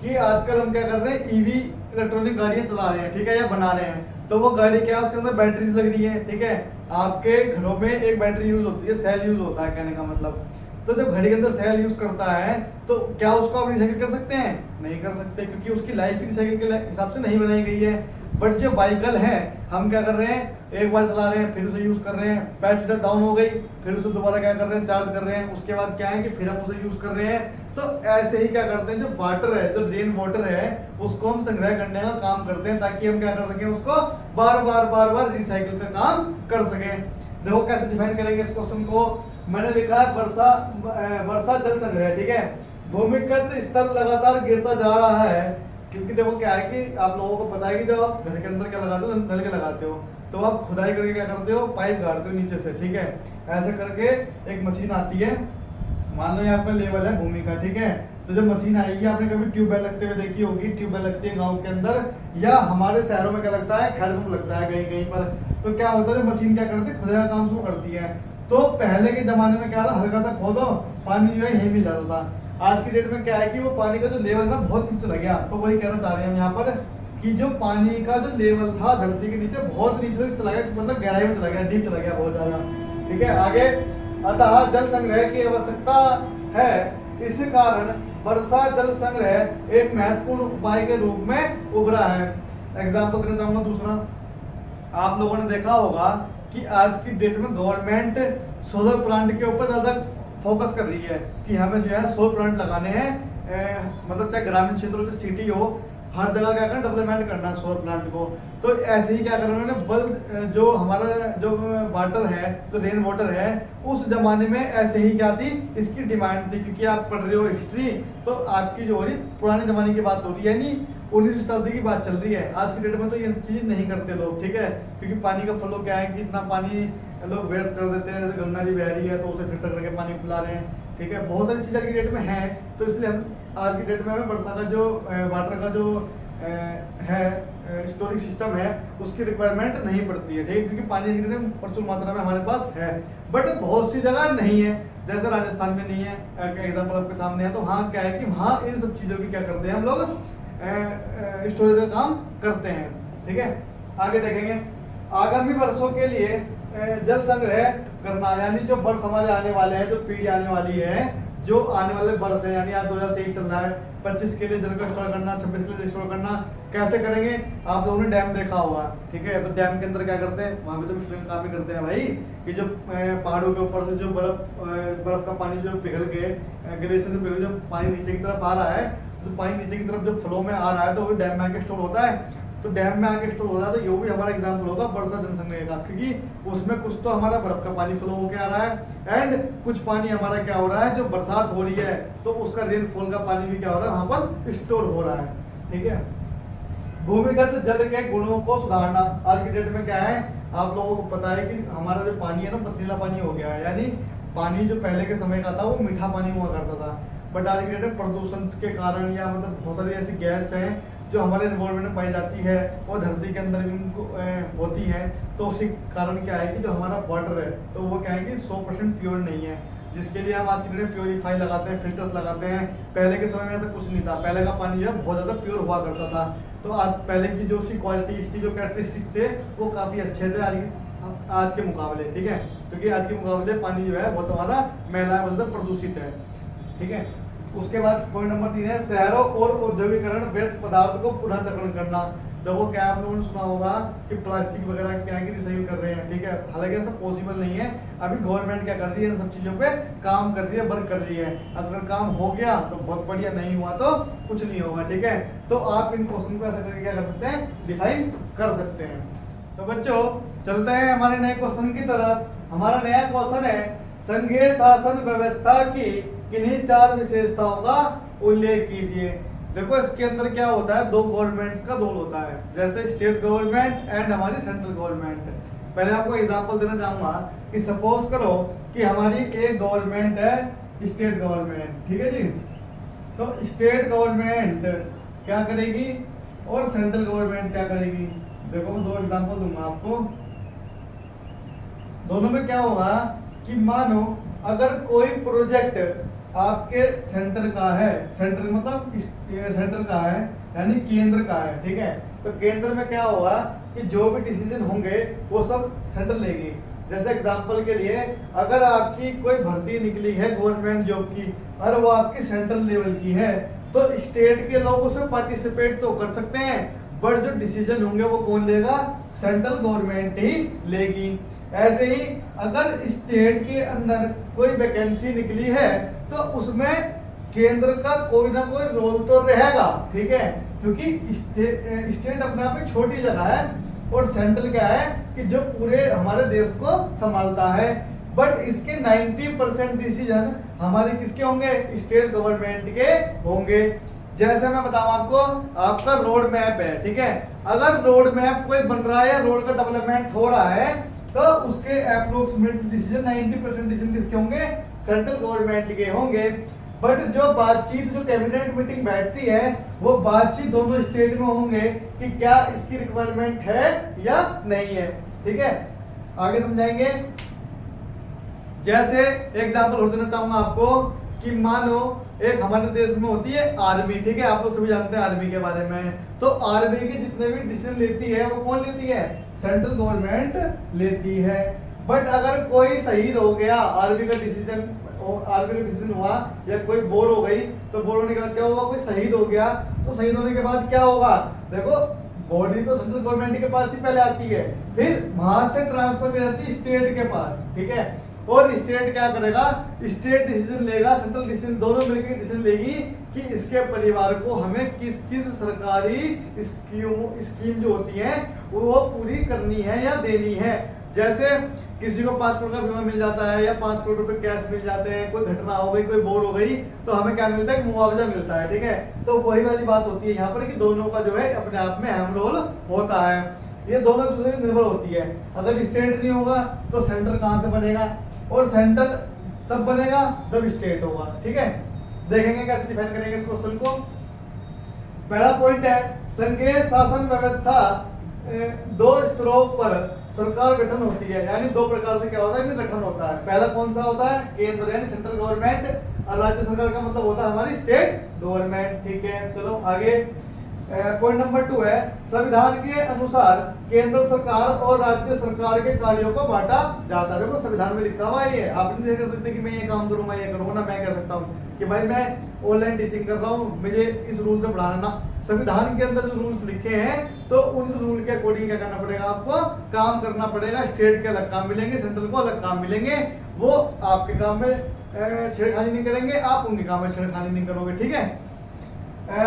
कि आजकल हम क्या कर रहे हैं, ईवी इलेक्ट्रॉनिक गाड़ियां चला रहे हैं, ठीक है, या बना रहे हैं। तो वो गाड़ी क्या है, उसके अंदर बैटरीज लग रही है, ठीक है। आपके घरों में एक बैटरी यूज होती है, सेल यूज होता है, कहने का मतलब। तो जब घड़ी के अंदर सेल यूज करता है तो क्या उसको आप रिसाइकिल कर सकते हैं? नहीं कर सकते, क्योंकि उसकी लाइफ रिसाइकिल के हिसाब से नहीं बनाई गई है। बट जो व्हीकल है, हम क्या कर रहे हैं, एक बार चला रहे हैं, फिर उसे यूज कर रहे हैं, बैटरी डाउन हो गई, फिर उसे दोबारा क्या कर रहे हैं, चार्ज कर रहे हैं, उसके बाद क्या है कि फिर हम उसे यूज कर रहे हैं। तो ऐसे ही क्या करते हैं, जो वाटर है, जो रेन वाटर है, उसको हम संग्रह करने का काम करते हैं, ताकि हम क्या कर सकें, उसको बार बार रिसाइकिल का काम कर सकें। देखो कैसे डिफाइन करेंगे इस क्वेश्चन को। मैंने लिखा है वर्षा जल संग्रह, ठीक है। भूमिगत स्तर लगातार गिरता जा रहा है, क्योंकि देखो क्या है कि आप लोगों को पता है कि जब आप घर के अंदर क्या लगाते हो, नल के लगाते हो, तो आप खुदाई करके क्या करते हो, पाइप गाड़ते हो नीचे से, ठीक है। ऐसे करके एक मशीन आती है, मान लो यहाँ पे लेवल है भूमि का, ठीक है। तो जब मशीन आएगी, आपने कभी ट्यूबवेल लगते हुए देखी होगी, ट्यूबवेल लगती है गांव के अंदर, या हमारे शहरों में क्या लगता है, हैंडपंप लगता है कहीं कहीं पर। तो क्या होता है, मशीन क्या करती है, खुदाई का काम शुरू करती है। तो पहले के जमाने में क्या था, हल्का सा खोदो, पानी जो है यही मिल जाता था। आज की डेट में क्या है कि वो पानी का जो लेवल ना बहुत नीचे चला गया। तो वही कहना चाह रहे हैं हम यहाँ पर कि जो पानी का जो लेवल था धरती के नीचे, बहुत नीचे तक चला गया, मतलब गहराई में चला गया, डीप चला गया बहुत ज्यादा, ठीक है। आगे, अतः जल संग्रह की आवश्यकता है, इस कारण वर्षा जल संग्रह एक महत्वपूर्ण उपाय के रूप में उभरा है। एग्जाम्पल देना चाहूंगा दूसरा, आप लोगों ने देखा होगा कि आज की डेट में गवर्नमेंट सोलर प्लांट के ऊपर ज़्यादा फोकस कर रही है कि हमें जो है सोलर प्लांट लगाने हैं। मतलब चाहे ग्रामीण क्षेत्र हो, चाहे सिटी हो, हर जगह क्या करना, डेवलपमेंट करना है सोलर प्लांट को। तो ऐसे ही क्या करना उन्होंने, बल जो हमारा जो वाटर है, जो रेन वाटर है, उस जमाने में ऐसे ही क्या थी, इसकी डिमांड थी। क्योंकि आप पढ़ रहे हो हिस्ट्री, तो आपकी जो हो रही पुराने जमाने की बात हो रही है, यानी 19वीं शताब्दी की बात चल रही है। आज की डेट में तो ये चीज नहीं करते लोग, ठीक है। क्योंकि पानी का फ्लो क्या है कि इतना पानी लोग व्यर्थ कर देते हैं, जैसे गंगा जी बह रही है तो उसे फिल्टर करके पानी पिला रहे हैं, ठीक है। बहुत सारी चीज़ें आज की डेट में है, तो इसलिए हम आज की डेट में हमें वर्षा का जो वाटर का जो है स्टोरेज सिस्टम है, उसकी रिक्वायरमेंट नहीं पड़ती है, ठीक है। क्योंकि पानी की प्रचुर मात्रा में हमारे पास है, बट बहुत सी जगह नहीं है, जैसे राजस्थान में नहीं है, एग्जाम्पल आपके सामने है। तो वहाँ क्या है कि वहाँ इन सब चीज़ों की क्या करते हैं हम लोग, स्टोरेज का काम करते हैं, ठीक है। आगे देखेंगे, आगामी वर्षों के लिए जल संग्रह करना, यानी जो वर्ष हमारे आने वाले हैं, जो पीढ़ी आने वाली है, जो आने वाले वर्ष है, यानी आज 2023 चल रहा है, 25 के लिए जल का स्टोर करना, 26 के लिए स्टोर करना, कैसे करेंगे। आप लोगों ने डैम देखा होगा, ठीक है। तो डैम के अंदर क्या करते हैं, वहाँ पे तो स्टोरिंग काम ही करते हैं भाई, कि जो पहाड़ों के ऊपर से जो बर्फ का पानी जो पिघल के ग्लेशियर से पिघल जो पानी नीचे की तरफ आ रहा है, तो पानी नीचे की तरफ जो फ्लो में आ रहा है, तो वो डैम में आके स्टोर होता है। तो डैम में आके स्टोर हो रहा है, तो ये भी हमारा एग्जाम्पल होगा वर्षा जल संग्रह का, क्योंकि उसमें कुछ तो हमारा बर्फ का पानी फ्लो होके आ रहा है, एंड कुछ पानी हमारा क्या हो रहा है, जो बरसात हो रही है तो उसका रेनफॉल का पानी भी क्या हो रहा है, वहां पर स्टोर हो रहा है, ठीक है। भूमिगत जल के गुणों को सुधारना, आज की डेट में क्या है, आप लोगों को पता है कि हमारा जो पानी है ना, पथरीला पानी हो गया है। यानी पानी जो पहले के समय का था वो मीठा पानी हुआ करता था, बट आज की डेट में प्रदूषण के कारण या मतलब बहुत सारी ऐसी गैस हैं जो हमारे एनवायरमेंट में पाई जाती है और धरती के अंदर भी उनको होती है। तो उसी कारण क्या है कि जो हमारा वाटर है, तो वो क्या है कि 100% प्योर नहीं है, जिसके लिए हम आज की डेट में प्योरीफाई लगाते हैं, फिल्टर्स लगाते हैं। पहले के समय में ऐसा कुछ नहीं था, पहले का पानी जो है बहुत ज़्यादा प्योर हुआ करता था। तो आज पहले की जो उसकी क्वालिटी, इसकी जो कैरेक्टरिस्टिक्स थे, वो काफ़ी अच्छे थे आज के मुकाबले, ठीक है। क्योंकि आज के मुकाबले पानी जो है वो हमारा मैला है, मतलब प्रदूषित है, ठीक है। उसके बाद पॉइंट नंबर 3 है, शहरों और औद्योगिकरण व्यर्थ पदार्थ को पुनः चक्रण करना। देखो क्या आप लोगों ने सुना होगा कि प्लास्टिक वगैरह क्या है कि रिसाइकिल कर रहे हैं, ठीक है। हालांकि ऐसा पॉसिबल नहीं है, अभी गवर्नमेंट क्या कर रही है, इन सब चीज़ों पे काम कर रही है, वर्क कर रही है। अगर काम हो गया तो बहुत बढ़िया, नहीं हुआ तो कुछ नहीं होगा, ठीक है। तो आप इन क्वेश्चन को ऐसा करके क्या कर सकते हैं, डिफाइन कर सकते हैं। तो बच्चों चलते हैं हमारे नए क्वेश्चन की तरफ। हमारा नया क्वेश्चन है, संघीय शासन व्यवस्था की किन्हीं 4 विशेषताओं का उल्लेख कीजिए। देखो इसके अंदर क्या होता है, 2 गवर्नमेंट्स का रोल होता है, जैसे स्टेट गवर्नमेंट एंड हमारी सेंट्रल गवर्नमेंट। पहले आपको एग्जांपल देना चाहूंगा कि सपोज करो कि हमारी एक गवर्नमेंट है स्टेट गवर्नमेंट, ठीक है जी। तो स्टेट गवर्नमेंट क्या करेगी और सेंट्रल गवर्नमेंट क्या करेगी। देखो मैं 2 एग्जांपल दूंगा आपको। दोनों में क्या होगा कि मानो अगर कोई प्रोजेक्ट आपके सेंटर का है, सेंटर मतलब सेंटर का है यानी केंद्र का है, ठीक है। तो केंद्र में क्या होगा कि जो भी डिसीजन होंगे वो सब सेंटर लेगी। जैसे एग्जांपल के लिए अगर आपकी कोई भर्ती निकली है गवर्नमेंट जॉब की और वो आपकी सेंट्रल लेवल की है, तो स्टेट के लोग उसमें पार्टिसिपेट तो कर सकते हैं, बट जो डिसीजन होंगे वो कौन लेगा, सेंट्रल गवर्नमेंट ही लेगी। ऐसे ही अगर स्टेट के अंदर कोई वैकेंसी निकली है तो उसमें केंद्र का कोई ना कोई रोल तो रहेगा, ठीक है, क्योंकि स्टेट अपने आप में छोटी जगह है और सेंट्रल क्या है कि जो पूरे हमारे देश को संभालता है। बट इसके 90% डिसीजन हमारे किसके होंगे, स्टेट गवर्नमेंट के होंगे। जैसे मैं बताऊं आपको, आपका रोड मैप है, ठीक है। अगर रोड मैप कोई बन रहा है, रोड का डेवलपमेंट हो रहा है, तो उसके अप्रोक्सीमेट डिसीजन 90% डिसीजन किसके होंगे, सेंट्रल गवर्नमेंट के होंगे। बट जो बातचीत, जो कैबिनेट मीटिंग बैठती है, वो बातचीत दोनों स्टेट में होंगे कि क्या इसकी रिक्वायरमेंट है या नहीं है, ठीक है। आगे समझाएंगे। जैसे एग्जांपल और देना चाहूंगा आपको कि मानो एक हमारे देश में होती है आर्मी, ठीक है, आप लोग सभी जानते हैं आर्मी के बारे में। तो आर्मी के जितने भी डिसीजन लेती है वो कौन लेती है, सेंट्रल गवर्नमेंट लेती है। बट अगर कोई शहीद हो गया, आर्मी का डिसीजन हुआ या कोई बोर हो गई, तो बोर होने के बाद क्या होगा, कोई शहीद हो गया, तो शहीद होने के बाद क्या होगा, देखो बॉडी तो सेंट्रल गवर्नमेंट के पास ही पहले आती है, फिर वहां से ट्रांसफर हो जाती है स्टेट के पास, ठीक है। और स्टेट क्या करेगा, स्टेट डिसीजन लेगा, सेंट्रल डिसीजन, दोनों मिलकर डिसीजन लेगी कि इसके परिवार को हमें किस किस सरकारी स्कीम जो होती है वो पूरी करनी है या देनी है। जैसे किसी को 5 करोड़ का बीमा मिल जाता है या 5 करोड़ रुपए कैश मिल जाते हैं, कोई घटना हो गई, कोई बोर हो गई, तो हमें क्या मिलता है, मुआवजा मिलता है, ठीक है। तो वही वाली बात होती है यहाँ पर कि दोनों का जो है अपने आप में अहम रोल होता है। ये दोनों दूसरे पर निर्भर होती है। अगर स्टेट नहीं होगा तो सेंटर कहाँ से बनेगा, और सेंटर तब बनेगा जब स्टेट होगा, ठीक है। देखेंगे कैसे डिफाइन करेंगे इस क्वेश्चन को। पहला पॉइंट है, संघीय शासन व्यवस्था 2 स्तरों पर सरकार गठन होती है, यानी 2 प्रकार से क्या होता है, गठन होता है। पहला कौन सा होता है, केंद्र यानी सेंट्रल गवर्नमेंट, और राज्य सरकार का मतलब होता है हमारी स्टेट गवर्नमेंट, ठीक है। चलो आगे। पॉइंट नंबर 2 है, संविधान के अनुसार केंद्र सरकार और राज्य सरकार के कार्यों को बांटा जाता है। देखो संविधान में लिखा हुआ है, ये आप नहीं कर सकते कि मैं ये काम करूंगा, ये करूंगा ना। मैं कह सकता हूँ कि भाई मैं ऑनलाइन टीचिंग कर रहा हूँ, मुझे इस रूल से पढ़ाना ना। संविधान के अंदर जो रूल्स लिखे हैं तो उन रूल के अकॉर्डिंग क्या करना पड़ेगा, आपको काम करना पड़ेगा। स्टेट के अलग काम मिलेंगे, सेंट्रल को अलग काम मिलेंगे। वो आपके काम में छेड़खानी नहीं करेंगे, आप उनके काम में छेड़खानी नहीं करोगे, ठीक है।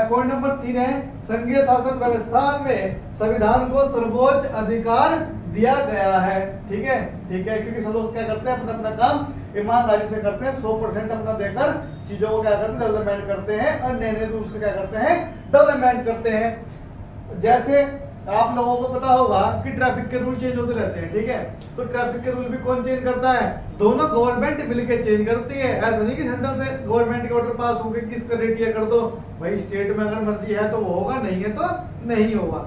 पॉइंट नंबर 3 है, संघीय शासन व्यवस्था में संविधान को सर्वोच्च अधिकार दिया गया है, ठीक है, ठीक है। क्योंकि सब लोग क्या करते हैं, अपना अपना काम ईमानदारी से करते हैं, 100% अपना देकर चीजों को क्या करते हैं, डेवलपमेंट करते हैं, और नए नए रूल्स को क्या करते हैं, डेवलपमेंट करते हैं। जैसे आप लोगों को पता होगा कि ट्रैफिक के रूल चेंज होते रहते हैं, ठीक है। तो ट्रैफिक के रूल भी कौन चेंज करता है, दोनों गवर्नमेंट मिलकर चेंज करती है। ऐसा नहीं कि सेंट्रल से गवर्नमेंट के ऑर्डर पास हो गए कि इसका रेट ये कर दो, भाई स्टेट में अगर मर्जी है तो वो होगा, नहीं है तो नहीं होगा,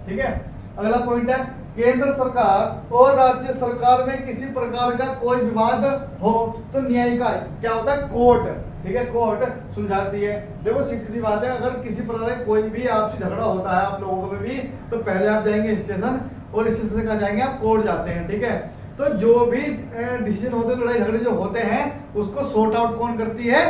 ठीक है। अगला पॉइंट है, केंद्र सरकार और राज्य सरकार में किसी प्रकार का कोई विवाद हो तो न्यायिक क्या होता है, कोर्ट, ठीक है, कोर्ट सुलझाती है। देखो सीधी सी बात है, अगर किसी प्रकार का कोई भी आपसे झगड़ा होता है आप लोगों में भी, तो पहले आप जाएंगे स्टेशन, और स्टेशन से कहाँ जाएंगे, आप कोर्ट जाते हैं, ठीक है। तो जो भी डिसीजन होते हैं, लड़ाई झगड़े जो होते हैं, उसको सॉर्ट आउट कौन करती है,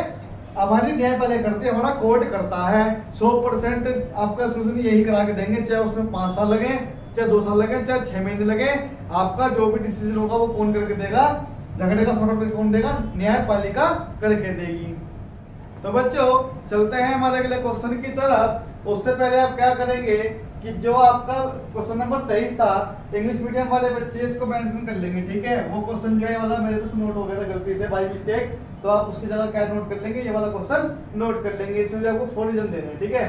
हमारी न्यायपालिका करती है, हमारा कोर्ट करता है। 100% आपका सोल्यूशन यही करा के देंगे, चाहे उसमें 5 साल लगे, चाहे 2 साल लगे, चाहे 6 महीने लगे। आपका जो भी डिसीजन होगा वो कौन करके देगा, झगड़े का सॉर्ट आउट कौन देगा, न्यायपालिका करके देगी। तो बच्चों चलते हैं हमारे अगले क्वेश्चन की तरफ। उससे पहले आप क्या करेंगे कि जो आपका क्वेश्चन नंबर 23 था, इंग्लिश मीडियम वाले बच्चे इसको मेंशन कर लेंगे, ठीक है। वो क्वेश्चन जो है वाला मेरे को नोट हो गया था गलती से बाय मिस्टेक, तो आप उसकी जगह क्या नोट कर लेंगे, ये वाला क्वेश्चन नोट कर लेंगे। इसमें भी आपको 4 रीजन देने हैं, ठीक है।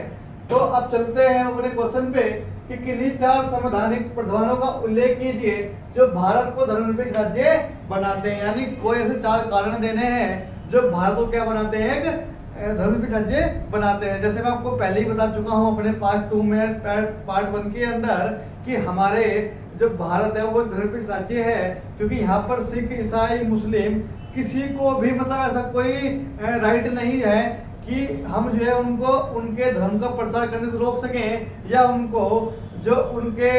तो अब चलते हैं अपने क्वेश्चन पे कि किन्हीं 4 संवैधानिक प्रावधानों का उल्लेख कीजिए जो भारत को धर्मनिरपेक्ष राज्य बनाते हैं। यानी कोई ऐसे 4 कारण देने हैं जो भारत को क्या बनाते हैं, एक धर्मनिरपेक्ष राज्य बनाते हैं। जैसे मैं आपको पहले ही बता चुका हूं अपने पार्ट 2 में, पार्ट 1 के अंदर, कि हमारे जो भारत है वो धर्मनिरपेक्ष राज्य है, क्योंकि यहाँ पर सिख, ईसाई, मुस्लिम किसी को भी मतलब ऐसा कोई राइट नहीं है कि हम जो है उनको उनके धर्म का प्रचार करने से रोक सकें, या उनको जो उनके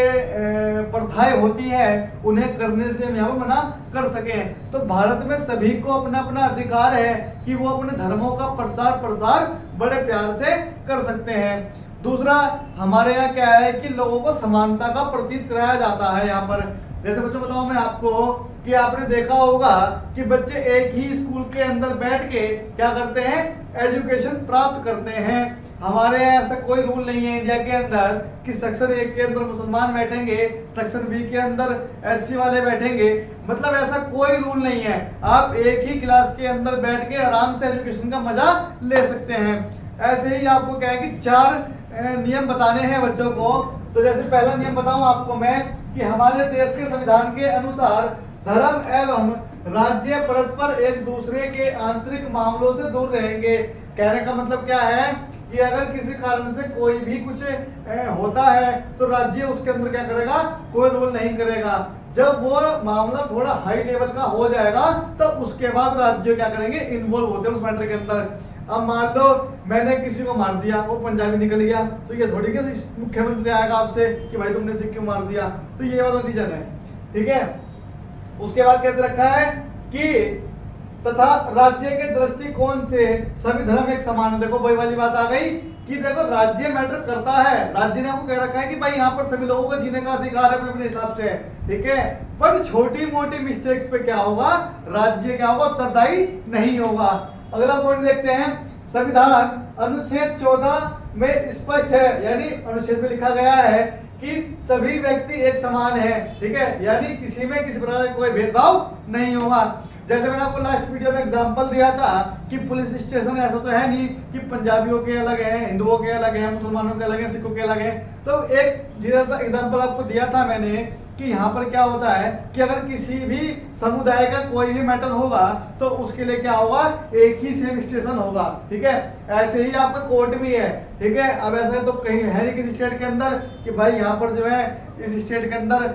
प्रथाएं होती हैं उन्हें करने से हम यहाँ पर मना कर सकें। तो भारत में सभी को अपना अपना अधिकार है कि वो अपने धर्मों का प्रचार प्रसार बड़े प्यार से कर सकते हैं। दूसरा, हमारे यहाँ क्या है कि लोगों को समानता का प्रतीक कराया जाता है यहाँ पर। जैसे बच्चों बताऊं मैं आपको कि आपने देखा होगा कि बच्चे एक ही स्कूल के अंदर बैठ के क्या करते हैं, एजुकेशन प्राप्त करते हैं। हमारे यहाँ ऐसा कोई रूल नहीं है इंडिया के अंदर कि सेक्शन 1 के अंदर मुसलमान बैठेंगे, सेक्शन बी के अंदर एससी वाले बैठेंगे, मतलब ऐसा कोई रूल नहीं है। आप एक ही क्लास के अंदर बैठ के आराम से एजुकेशन का मजा ले सकते हैं। ऐसे ही आपको क्या है कि 4 नियम बताने हैं बच्चों को। तो जैसे पहला नियम बताऊं आपको मैं कि हमारे देश के संविधान के अनुसार धर्म एवं राज्य परस्पर एक दूसरे के आंतरिक मामलों से दूर रहेंगे। कहने का मतलब क्या है कि अगर किसी कारण से कोई भी कुछ होता है तो राज्य उसके अंदर क्या करेगा, कोई रूल नहीं करेगा। जब वो मामला थोड़ा हाई लेवल का हो जाएगा तो उसके बाद राज्य क्या करेंगे, इन्वॉल्व होते हैं उस मैटर के अंदर। अब मान लो मैंने किसी को मार दिया, वो पंजाबी निकल गया, तो ये थोड़ी कि मुख्यमंत्री आएगा आपसे कि भाई तुमने इसे क्यों मार दिया। तो ये वाला रीजन है, ठीक है। उसके बाद कहते रखा है कि तथा राज्य के दृष्टिकोण से सभी धर्म एक समान है। देखो वही वाली बात आ गई कि देखो राज्य मैटर करता है। राज्य ने आपको कह रखा है कि भाई यहाँ पर सभी लोगों को जीने का अधिकार है अपने हिसाब से, ठीक है। पर छोटी मोटी मिस्टेक्स पे क्या होगा, राज्य क्या होगा, उत्तरदायी नहीं होगा। अगला पॉइंट देखते हैं, संविधान अनुच्छेद 14 में स्पष्ट है, यानी अनुच्छेद में लिखा गया है कि सभी व्यक्ति एक समान है, ठीक है। यानी किसी में किसी प्रकार का कोई भेदभाव नहीं होगा। जैसे मैंने आपको लास्ट वीडियो में एग्जांपल दिया था कि पुलिस स्टेशन ऐसा तो है नहीं कि पंजाबियों के अलग हैं, हिंदुओं के अलग हैं, मुसलमानों के अलग हैं, सिखों के अलग हैं। तो एक जीरा एग्जांपल आपको दिया था मैंने कि यहाँ पर क्या होता है कि अगर किसी भी समुदाय का कोई भी मैटर होगा तो उसके लिए क्या होगा, एक ही सेम स्टेशन होगा, ठीक है। ऐसे ही आपका कोर्ट भी है, ठीक है। अब ऐसा तो कहीं है नहीं किसी स्टेट के अंदर कि भाई यहाँ पर जो है इस स्टेट के अंदर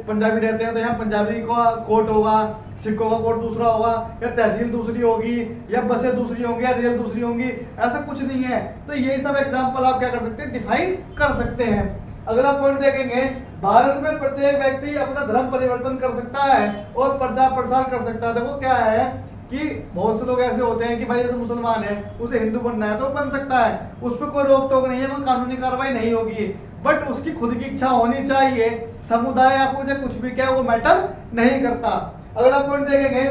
पंजाबी रहते हैं तो यहाँ पंजाबी का कोर्ट होगा, सिखों का कोर्ट दूसरा होगा, या तहसील दूसरी होगी, या बसें दूसरी होंगी, या रेल दूसरी होंगी, ऐसा कुछ नहीं है। तो यही सब एग्जाम्पल आप क्या कर सकते हैं, डिफाइन कर सकते हैं। अगला पॉइंट देखेंगे, भारत में प्रत्येक व्यक्ति अपना धर्म परिवर्तन कर सकता है और प्रचार प्रसार कर सकता है। देखो क्या है कि बहुत से लोग ऐसे होते हैं कि भाई जैसे मुसलमान है उसे हिंदू बनना है तो बन सकता है, उस पर कोई रोक टोक नहीं है, कोई कानूनी कार्रवाई नहीं होगी, बट उसकी खुद की इच्छा होनी चाहिए। समुदाय या कुछ कुछ भी क्या वो मैटर नहीं करता। अगला पॉइंट देखेंगे,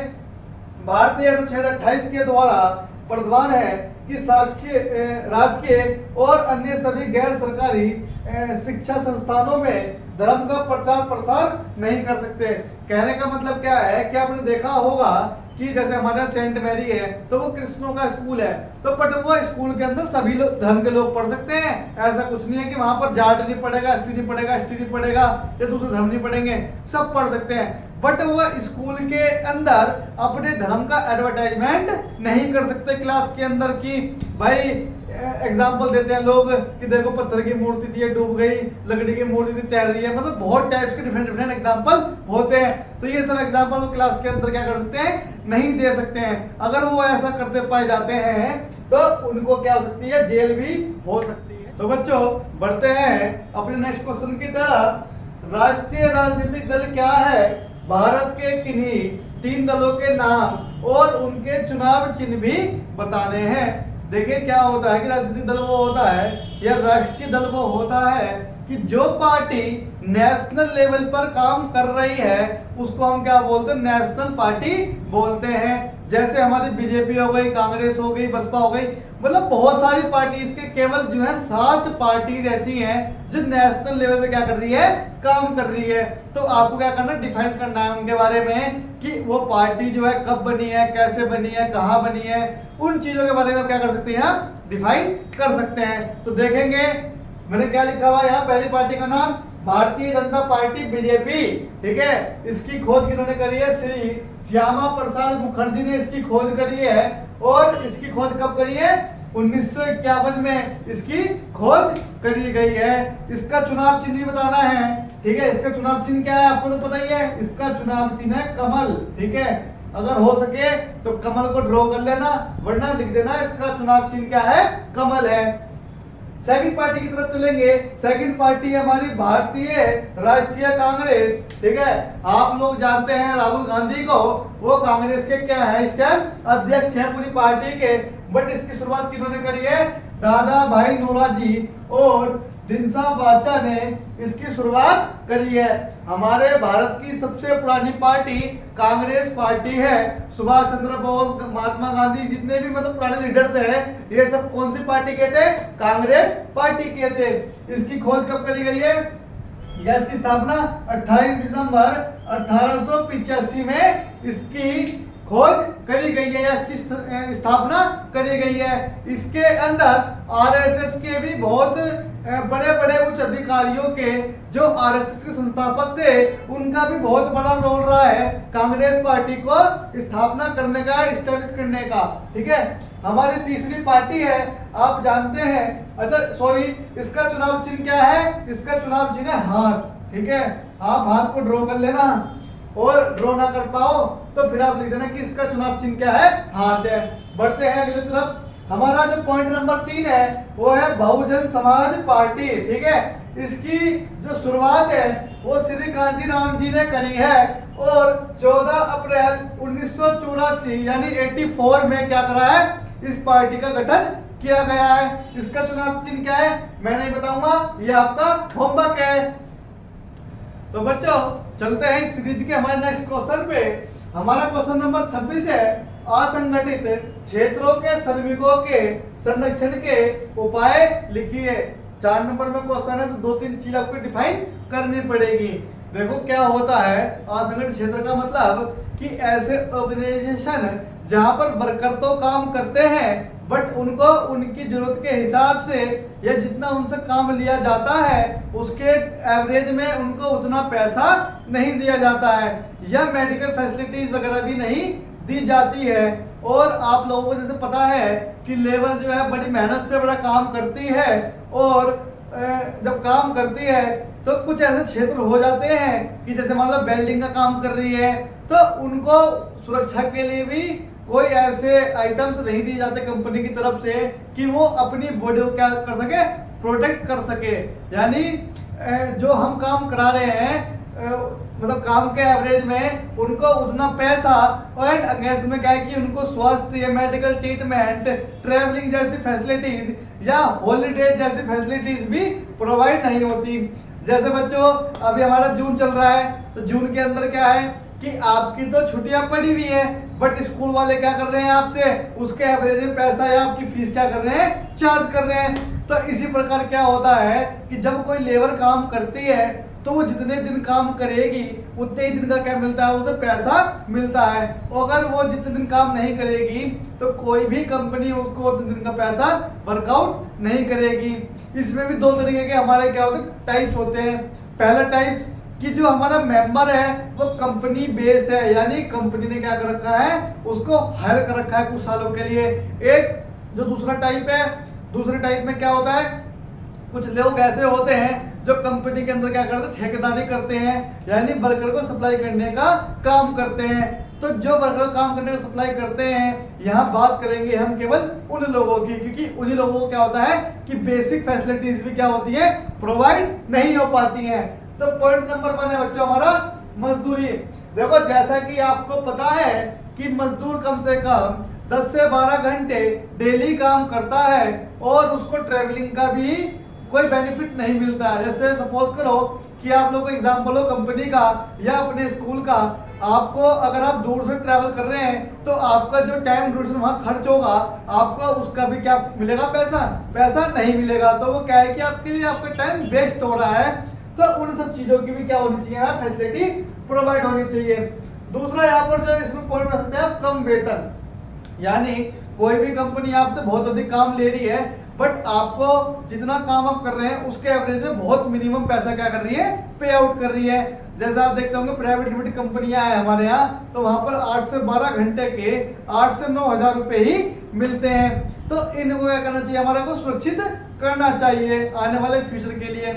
भारतीय अनुच्छेद 28 के द्वारा प्रावधान है कि साक्ष्य राजकीय और अन्य सभी गैर सरकारी शिक्षा संस्थानों में धर्म का प्रचार प्रसार नहीं कर सकते। कहने का मतलब क्या है कि आपने देखा होगा कि जैसे हमारे सेंट मैरी है तो वो कृष्णों का स्कूल है, तो बट वो स्कूल के अंदर सभी लोग धर्म के लोग पढ़ सकते हैं। ऐसा कुछ नहीं है कि वहां पर जाट नहीं पढ़ेगा, एससी नहीं पढ़ेगा, एसटी नहीं पढ़ेगा, या दूसरे धर्म नहीं पढ़ेंगे, सब पढ़ सकते हैं। बट वो स्कूल के अंदर अपने धर्म का एडवर्टाइजमेंट नहीं कर सकते क्लास के अंदर कि भाई एग्जाम्पल देते हैं लोग कि देखो पत्थर की मूर्ति थी डूब गई, लकड़ी की मूर्ति थी तैर रही है, मतलब बहुत टाइप्स के डिफरेंट डिफरेंट एग्जाम्पल होते हैं। तो ये सब एग्जाम्पल वो क्लास के अंदर क्या कर सकते हैं, नहीं दे सकते हैं। अगर वो ऐसा करते पाए जाते हैं तो उनको क्या हो सकती है, जेल भी हो सकती है। तो बच्चों बढ़ते हैं अपने नेक्स्ट क्वेश्चन की तरफ। राष्ट्रीय राजनीतिक दल क्या है, भारत के किन्हीं 3 दलों के नाम और उनके चुनाव चिन्ह भी बताने हैं। देखिए क्या होता है कि राजनीतिक दल वो होता है या राष्ट्रीय दल वो होता है कि जो पार्टी नेशनल लेवल पर काम कर रही है उसको हम क्या बोलते हैं, नेशनल पार्टी बोलते हैं। जैसे हमारी बीजेपी हो गई, कांग्रेस हो गई, बसपा हो गई, मतलब बहुत सारी पार्टीज के केवल जो है 7 पार्टीज ऐसी हैं जो नेशनल लेवल पे क्या कर रही है, काम कर रही है। तो आपको क्या करना है, डिफाइन करना है उनके बारे में कि वो पार्टी जो है कब बनी है, कैसे बनी है, कहाँ बनी है, उन चीजों के बारे में क्या कर सकते हैं, डिफाइन कर सकते हैं। तो देखेंगे मैंने क्या लिखा हुआ यहाँ, पहली पार्टी का नाम भारतीय जनता पार्टी बीजेपी, ठीक है। इसकी खोज किन्होंने करी है, श्री श्यामा प्रसाद मुखर्जी ने इसकी खोज करी है। और इसकी खोज कब करी है, 1951 में इसकी खोज करी गई है। इसका चुनाव चिन्ह भी बताना है, ठीक है। इसका चुनाव चिन्ह क्या है आपको तो पता ही है, इसका चुनाव चिन्ह है कमल, ठीक है। अगर हो सके तो कमल को ड्रॉ कर लेना, वरना लिख देना इसका चुनाव चिन्ह क्या है, कमल है। सेकंड पार्टी की तरफ चलेंगे। सेकंड पार्टी है हमारी भारतीय राष्ट्रीय कांग्रेस, ठीक है। आप लोग जानते हैं राहुल गांधी को, वो कांग्रेस के क्या है इस टाइम, अध्यक्ष हैं पूरी पार्टी के। बट इसकी शुरुआत किन्होंने करी है, दादा भाई नौरोजी और दिनसा वाचा ने इसकी शुरुआत करी है। हमारे भारत की सबसे पुरानी पार्टी कांग्रेस पार्टी है। सुभाष चंद्र बोस, महात्मा गांधी, जितने भी मतलब पुराने लीडर्स हैं, ये सब कौन सी पार्टी के थे, कांग्रेस पार्टी के थे। इसकी खोज कब करी गई है, या इसकी स्थापना 28 दिसंबर 1885 में इसकी खोज करी गई है, या इसकी स्थापना करी गई है। इसके अंदर आरएसएस के भी बहुत बड़े बड़े उच्च अधिकारियों के, जो आरएसएस के संस्थापक थे, उनका भी बहुत बड़ा रोल रहा है कांग्रेस पार्टी को स्थापना करने का, एस्टेब्लिश करने का, ठीक है। हमारी तीसरी पार्टी है, आप जानते हैं, अच्छा सॉरी, इसका चुनाव चिन्ह क्या है, इसका चुनाव चिन्ह है हाथ, ठीक है। आप हाथ को ड्रॉ कर लेना, और ड्रॉ ना कर पाओ तो फिर आप लिख देना कि इसका चुनाव चिन्ह क्या है, हाथ है। बढ़ते हैं अगली तरफ। हमारा जो पॉइंट नंबर 3 है वो है बहुजन समाज पार्टी, ठीक है। इसकी जो शुरुआत है वो श्री कांची राम जी ने करी है, और 14 अप्रैल 1984 यानी 84 में क्या करा है, इस पार्टी का गठन किया गया है। इसका चुनाव चिन्ह क्या है मैं नहीं बताऊंगा, ये आपका होमवर्क है। तो बच्चों चलते हैं इस सीरीज के हमारे नेक्स्ट क्वेश्चन पे। हमारा क्वेश्चन नंबर 26 है, असंगठित क्षेत्रों के श्रमिकों के संरक्षण के उपाय लिखिए। 4 नंबर में क्वेश्चन है, तो 2-3 चीज आपको डिफाइन करनी पड़ेगी। देखो क्या होता है असंगठित क्षेत्र का मतलब कि ऐसे ऑर्गेनाइजेशन जहां पर वर्कर तो काम करते हैं, बट उनको उनकी जरूरत के हिसाब से या जितना उनसे काम लिया जाता है उसके एवरेज में उनको उतना पैसा नहीं दिया जाता है, या मेडिकल फैसिलिटीज वगैरह भी नहीं दी जाती है। और आप लोगों को जैसे पता है कि लेबर जो है बड़ी मेहनत से बड़ा काम करती है, और जब काम करती है तो कुछ ऐसे क्षेत्र हो जाते हैं कि जैसे मान लो वेल्डिंग का काम कर रही है, तो उनको सुरक्षा के लिए भी कोई ऐसे आइटम्स नहीं दिए जाते कंपनी की तरफ से कि वो अपनी बॉडी को क्या कर सके, प्रोटेक्ट कर सके। यानी जो हम काम करा रहे हैं मतलब काम के एवरेज में उनको उतना पैसा, और अगेंस्ट में क्या है कि उनको स्वास्थ्य, मेडिकल ट्रीटमेंट, ट्रैवलिंग जैसी फैसिलिटीज या हॉलीडे जैसी फैसिलिटीज भी प्रोवाइड नहीं होती। जैसे बच्चों अभी हमारा जून चल रहा है, तो जून के अंदर क्या है कि आपकी तो छुट्टियां पड़ी हुई है, बट स्कूल वाले क्या कर रहे हैं आपसे उसके एवरेज में पैसा या आपकी फीस क्या कर रहे हैं, चार्ज कर रहे हैं। तो इसी प्रकार क्या होता है कि जब कोई लेबर काम करती है तो वो जितने दिन काम करेगी उतने ही दिन का क्या मिलता है, उसे पैसा मिलता है। और अगर वो जितने दिन काम नहीं करेगी तो कोई भी कंपनी उसको उतने दिन का पैसा वर्कआउट नहीं करेगी। इसमें भी 2 तरीके के हमारे क्या होते हैं, टाइप्स होते हैं। पहला टाइप कि जो हमारा मेंबर है वो कंपनी बेस है, यानी कंपनी ने क्या कर रखा है, उसको हायर कर रखा है कुछ सालों के लिए। एक जो दूसरा टाइप है, दूसरे टाइप में क्या होता है, कुछ लोग ऐसे होते हैं जो कंपनी के अंदर क्या करते हैं, ठेकेदारी करते हैं, यानी वर्कर को सप्लाई करने का काम करते हैं। तो जो वर्कर काम करने का सप्लाई करते हैं, यहाँ बात करेंगे हम केवल उन लोगों की, क्योंकि उन्हीं लोगों को क्या होता है कि बेसिक फैसिलिटीज भी क्या होती है, प्रोवाइड नहीं हो पाती हैं। तो पॉइंट नंबर 1 है बच्चों हमारा मजदूरी। देखो जैसा कि आपको पता है कि मजदूर कम से कम 10 से 12 घंटे डेली काम करता है, और उसको ट्रेवलिंग का भी कोई बेनिफिट नहीं मिलता है। जैसे सपोज करो कि आप लोग को एग्जाम्पल हो कंपनी का या अपने स्कूल का, आपको अगर आप दूर से ट्रैवल कर रहे हैं तो आपका जो टाइम ड्यूरेशन वहाँ खर्च होगा, आपको उसका भी क्या मिलेगा, पैसा नहीं मिलेगा। तो वो क्या है कि आपके लिए आपका टाइम वेस्ट हो रहा है। तो उन सब चीज़ों की भी क्या होनी चाहिए, फैसिलिटी प्रोवाइड होनी चाहिए। दूसरा यहाँ पर जो इसमें पॉइंट कर सकते हैं कम वेतन, यानी कोई भी कंपनी आपसे बहुत अधिक काम ले रही है बट आपको जितना काम आप कर रहे हैं उसके एवरेज में बहुत मिनिमम पैसा क्या कर रही है, पे आउट कर रही है। जैसे आप देखते होंगे प्राइवेट लिमिटेड कंपनियां हैं हमारे यहाँ, तो वहां पर 8 से 12 घंटे के 8 से 9 हजार रुपए ही मिलते हैं। तो इनको क्या करना चाहिए, हमारे को सुरक्षित करना चाहिए आने वाले फ्यूचर के लिए।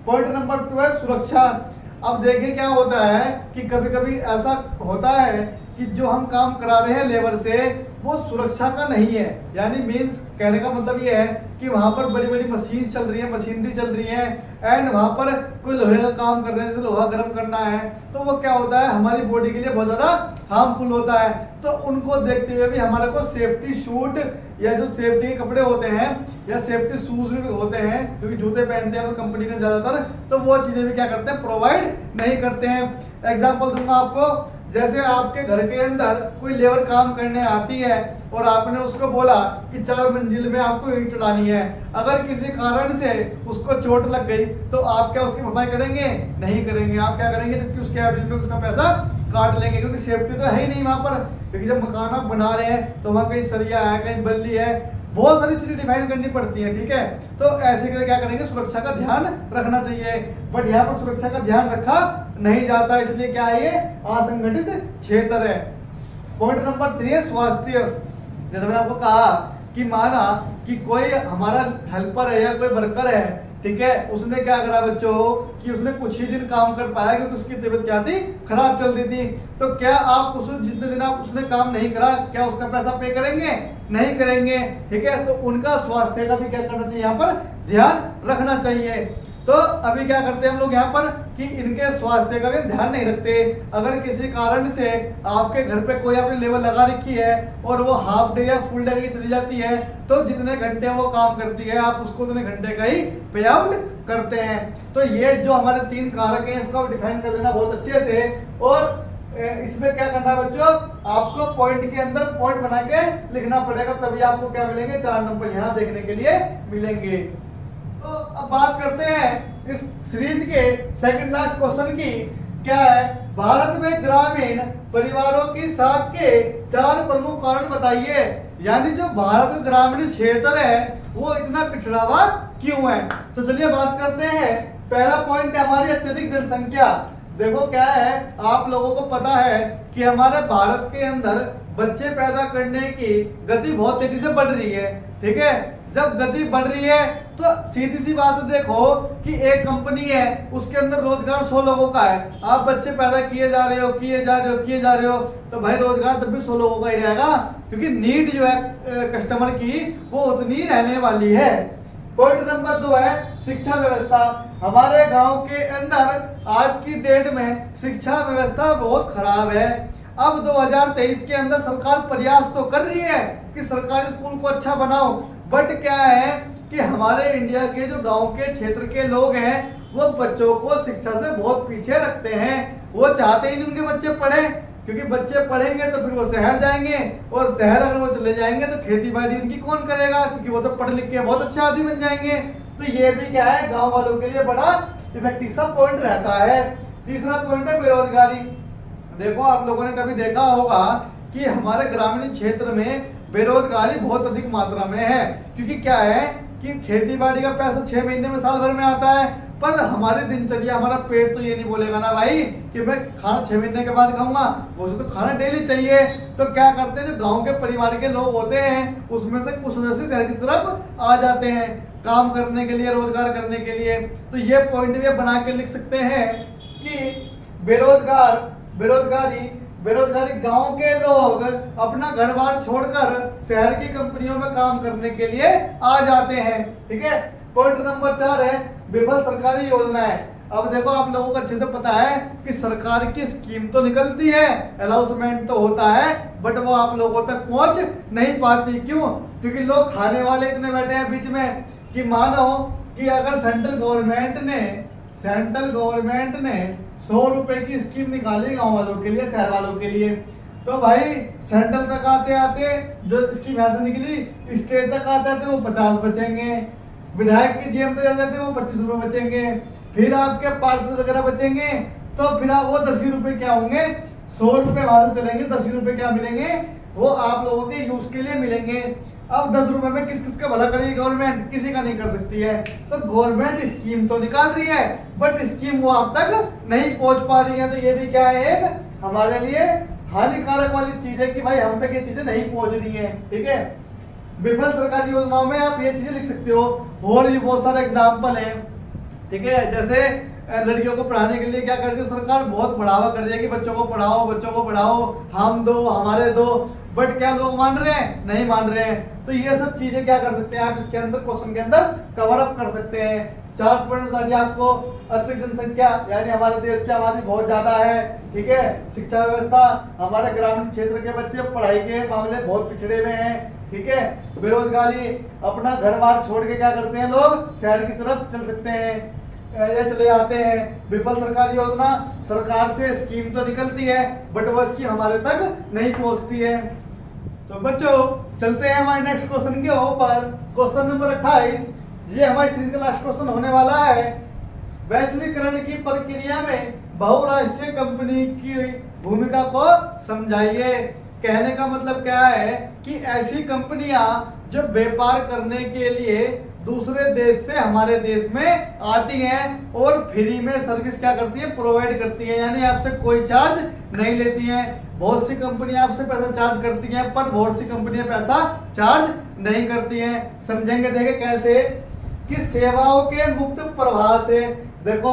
पॉइंट नंबर 2 है सुरक्षा। अब देखिए क्या होता है कि कभी कभी ऐसा होता है कि जो हम काम करा रहे हैं लेबर से वो सुरक्षा का नहीं है, यानी मीन्स कहने का मतलब ये है कि वहाँ पर बड़ी बड़ी मशीन चल रही है, मशीनरी चल रही है एंड वहाँ पर कोई लोहे का काम कर रहे हैं, जैसे लोहा गर्म करना है, तो वो क्या होता है हमारी बॉडी के लिए बहुत ज़्यादा हार्मफुल होता है। तो उनको देखते हुए भी हमारे को सेफ्टी शूट या जो सेफ्टी के कपड़े होते हैं या सेफ्टी शूज भी होते हैं, क्योंकि जूते पहनते हैं कंपनी के ज़्यादातर, तो वो चीज़ें भी क्या करते हैं, प्रोवाइड नहीं करते हैं। एग्जाम्पल दूंगा आपको, जैसे आपके घर के अंदर कोई लेबर काम करने आती है और आपने उसको बोला कि 4 मंजिल में आपको ईंट डालनी है, अगर किसी कारण से उसको चोट लग गई तो आप क्या उसकी भरपाई करेंगे, नहीं करेंगे। आप क्या करेंगे, जबकि उसके एवरेज में उसका पैसा काट लेंगे, क्योंकि सेफ्टी तो है ही नहीं वहाँ पर। क्योंकि जब मकान आप बना रहे हैं तो वहाँ कहीं सरिया है, कहीं बल्ली है, बहुत सारी चीजें डिफाइन करनी पड़ती है, ठीक है। तो ऐसे के लिए क्या करेंगे, सुरक्षा का ध्यान रखना चाहिए। बट यहाँ पर सुरक्षा का ध्यान रखा नहीं जाता, इसलिए क्या है, ये असंगठित क्षेत्र है। पॉइंट नंबर 3 है स्वास्थ्य। जैसे मैंने आपको कहा कि माना कि कोई हमारा हेल्पर है या कोई वर्कर है, ठीक है, उसने क्या करा बच्चों कि उसने कुछ ही दिन काम कर पाया क्योंकि उसकी तबीयत क्या थी, खराब चल रही थी। तो क्या आप उस जितने दिन आप उसने काम नहीं करा, क्या उसका पैसा पे करेंगे, नहीं करेंगे, ठीक है। तो उनका स्वास्थ्य का भी क्या करना चाहिए, यहाँ पर ध्यान रखना चाहिए। तो अभी क्या करते हैं हम लोग यहाँ पर कि इनके स्वास्थ्य का भी ध्यान नहीं रखते। अगर किसी कारण से आपके घर पे कोई आपने लेबर लगा रखी है और वो हाफ डे या फुल डे की चली जाती है, तो जितने घंटे वो काम करती है आप उसको उतने घंटे का ही पे आउट करते हैं। तो ये जो हमारे 3 कारक हैं इसको डिफाइन कर लेना बहुत अच्छे से। और इसमें क्या करना है बच्चों, आपको पॉइंट के अंदर पॉइंट बना के लिखना पड़ेगा, तभी आपको क्या मिलेंगे, 4 नंबर यहाँ देखने के लिए मिलेंगे। तो अब बात करते हैं इस सीरीज के सेकंड लास्ट क्वेश्चन की, क्या है, भारत में ग्रामीण परिवारों की साख के 4 प्रमुख कारण बताइए। यानी जो भारत का ग्रामीण क्षेत्र है वो इतना पिछड़ा हुआ क्यों है। तो चलिए बात करते हैं। पहला पॉइंट है हमारी अत्यधिक जनसंख्या। देखो क्या है, आप लोगों को पता है कि हमारे भारत के अंदर बच्चे पैदा करने की गति बहुत तेजी से बढ़ रही है, ठीक है। जब गति बढ़ रही है तो सीधी सी बात देखो कि एक कंपनी है उसके अंदर रोजगार 100 लोगों का है, आप बच्चे पैदा किए जा रहे हो, तो भाई रोजगार तब भी 100 लोगों का ही रहेगा, क्योंकि नीड जो है कस्टमर की वो उतनी रहने वाली है। पॉइंट नंबर 2 है शिक्षा व्यवस्था। हमारे गांव के अंदर आज की डेट में शिक्षा व्यवस्था बहुत खराब है। अब 2023 के अंदर सरकार प्रयास तो कर रही है कि सरकारी स्कूल को अच्छा बनाओ, बट क्या है कि हमारे इंडिया के जो गांव के क्षेत्र के लोग हैं वो बच्चों को शिक्षा से बहुत पीछे रखते हैं। वो चाहते ही नहीं उनके बच्चे पढ़े, क्योंकि बच्चे पढ़ेंगे तो फिर वो शहर जाएंगे, और शहर अगर वो चले जाएंगे तो खेती बाड़ी उनकी कौन करेगा, क्योंकि वो तो पढ़ लिख के बहुत अच्छे आदमी बन जाएंगे। तो ये भी क्या है, गाँव वालों के लिए बड़ा इफेक्टिव सा पॉइंट रहता है। तीसरा पॉइंट है बेरोजगारी। देखो आप लोगों ने कभी देखा होगा कि हमारे ग्रामीण क्षेत्र में बेरोजगारी बहुत अधिक मात्रा में है, क्योंकि क्या है कि खेती बाड़ी का पैसा 6 महीने में साल भर में आता है, पर हमारी दिनचर्या, हमारा पेट तो ये नहीं बोलेगा ना भाई कि मैं खाना 6 महीने के बाद खाऊंगा, उसे तो खाना डेली चाहिए। तो क्या करते हैं, जो गांव के परिवार के लोग होते हैं उसमें से कुछ सदस्य शहर की तरफ आ जाते हैं काम करने के लिए, रोजगार करने के लिए। तो ये पॉइंट भी बना के लिख सकते हैं कि बेरोजगारी गांव के लोग अपना घर बार छोड़कर शहर की कंपनियों में काम करने के लिए आ जाते हैं, ठीक है। पॉइंट नंबर 4 है विफल सरकारी योजनाएं। अब देखो आप लोगों को अच्छे से पता है कि सरकार की स्कीम तो निकलती है, अनाउंसमेंट तो होता है, बट वो आप लोगों तक पहुंच नहीं पाती। क्यों? क्योंकि लोग खाने वाले इतने बैठे हैं बीच में कि मानो कि अगर सेंट्रल गवर्नमेंट ने 100 रुपए की स्कीम निकाली गांव वालों के लिए, शहर वालों के लिए, तो भाई सेंट्रल तक आते आते जो स्कीम ऐसे निकली, स्टेट तक आते आते वो 50 बचेंगे, विधायक की जेब तक जाते वो 25 रुपए बचेंगे, फिर आपके पार्षद वगैरह बचेंगे, तो फिर आप वो 10 रुपए क्या होंगे, 100 रुपए वहां से चलेंगे, 10 रुपए क्या मिलेंगे, वो आप लोगों के यूज के लिए मिलेंगे। अब 10 रुपए में किस किस का भला करेगी गवर्नमेंट, किसी का नहीं कर सकती है। तो गवर्नमेंट स्कीम तो निकाल रही है, बट स्कीम वो आप तक नहीं पहुंच पा रही है। तो ये भी क्या है, एक हमारे लिए हानिकारक वाली चीज है कि भाई हम तक ये चीजें नहीं पहुंच रही है। ठीक है, विफल सरकारी योजनाओं में आप ये चीजें लिख सकते हो, और भी बहुत सारे एग्जाम्पल हैं। ठीक है, जैसे लड़कियों को पढ़ाने के लिए क्या करती है सरकार, बहुत बढ़ावा कर रही है कि बच्चों को पढ़ाओ, हम दो, हमारे दो, बट क्या लोग मान रहे हैं, नहीं मान रहे हैं। तो ये सब चीजें क्या कर सकते हैं आप इसके अंदर क्वेश्चन के अंदर कवर अप कर सकते हैं। 4 पॉइंट बता दिया आपको। अतिरिक्त जनसंख्या, यानी हमारे देश की आबादी बहुत ज्यादा है। ठीक है, शिक्षा व्यवस्था, हमारे ग्रामीण क्षेत्र के बच्चे पढ़ाई के मामले बहुत पिछड़े हुए हैं। ठीक है, बेरोजगारी, अपना घर बार छोड़ के क्या करते हैं लोग, शहर की तरफ चल सकते हैं या चले जाते हैं। विफल सरकारी योजना, सरकार से स्कीम तो निकलती है बट वो स्कीम हमारे तक नहीं पहुंचती है। तो बच्चों चलते हैं हमारे नेक्स्ट क्वेश्चन के ऊपर। क्वेश्चन नंबर 28, ये हमारी सीरीज का लास्ट क्वेश्चन होने वाला है। वैश्वीकरण की प्रक्रिया में बहुराष्ट्रीय कंपनी की भूमिका को समझाइए। कहने का मतलब क्या है कि ऐसी कंपनियां जो व्यापार करने के लिए दूसरे देश से हमारे देश में आती हैं और फ्री में सर्विस क्या करती है, प्रोवाइड करती है, यानी आपसे कोई चार्ज नहीं लेती हैं। बहुत सी कंपनियां आपसे पैसा चार्ज करती हैं, पर बहुत सी कंपनियां पैसा चार्ज नहीं करती हैं। समझेंगे, देखें कैसे, कि सेवाओं के मुक्त प्रवाह से। देखो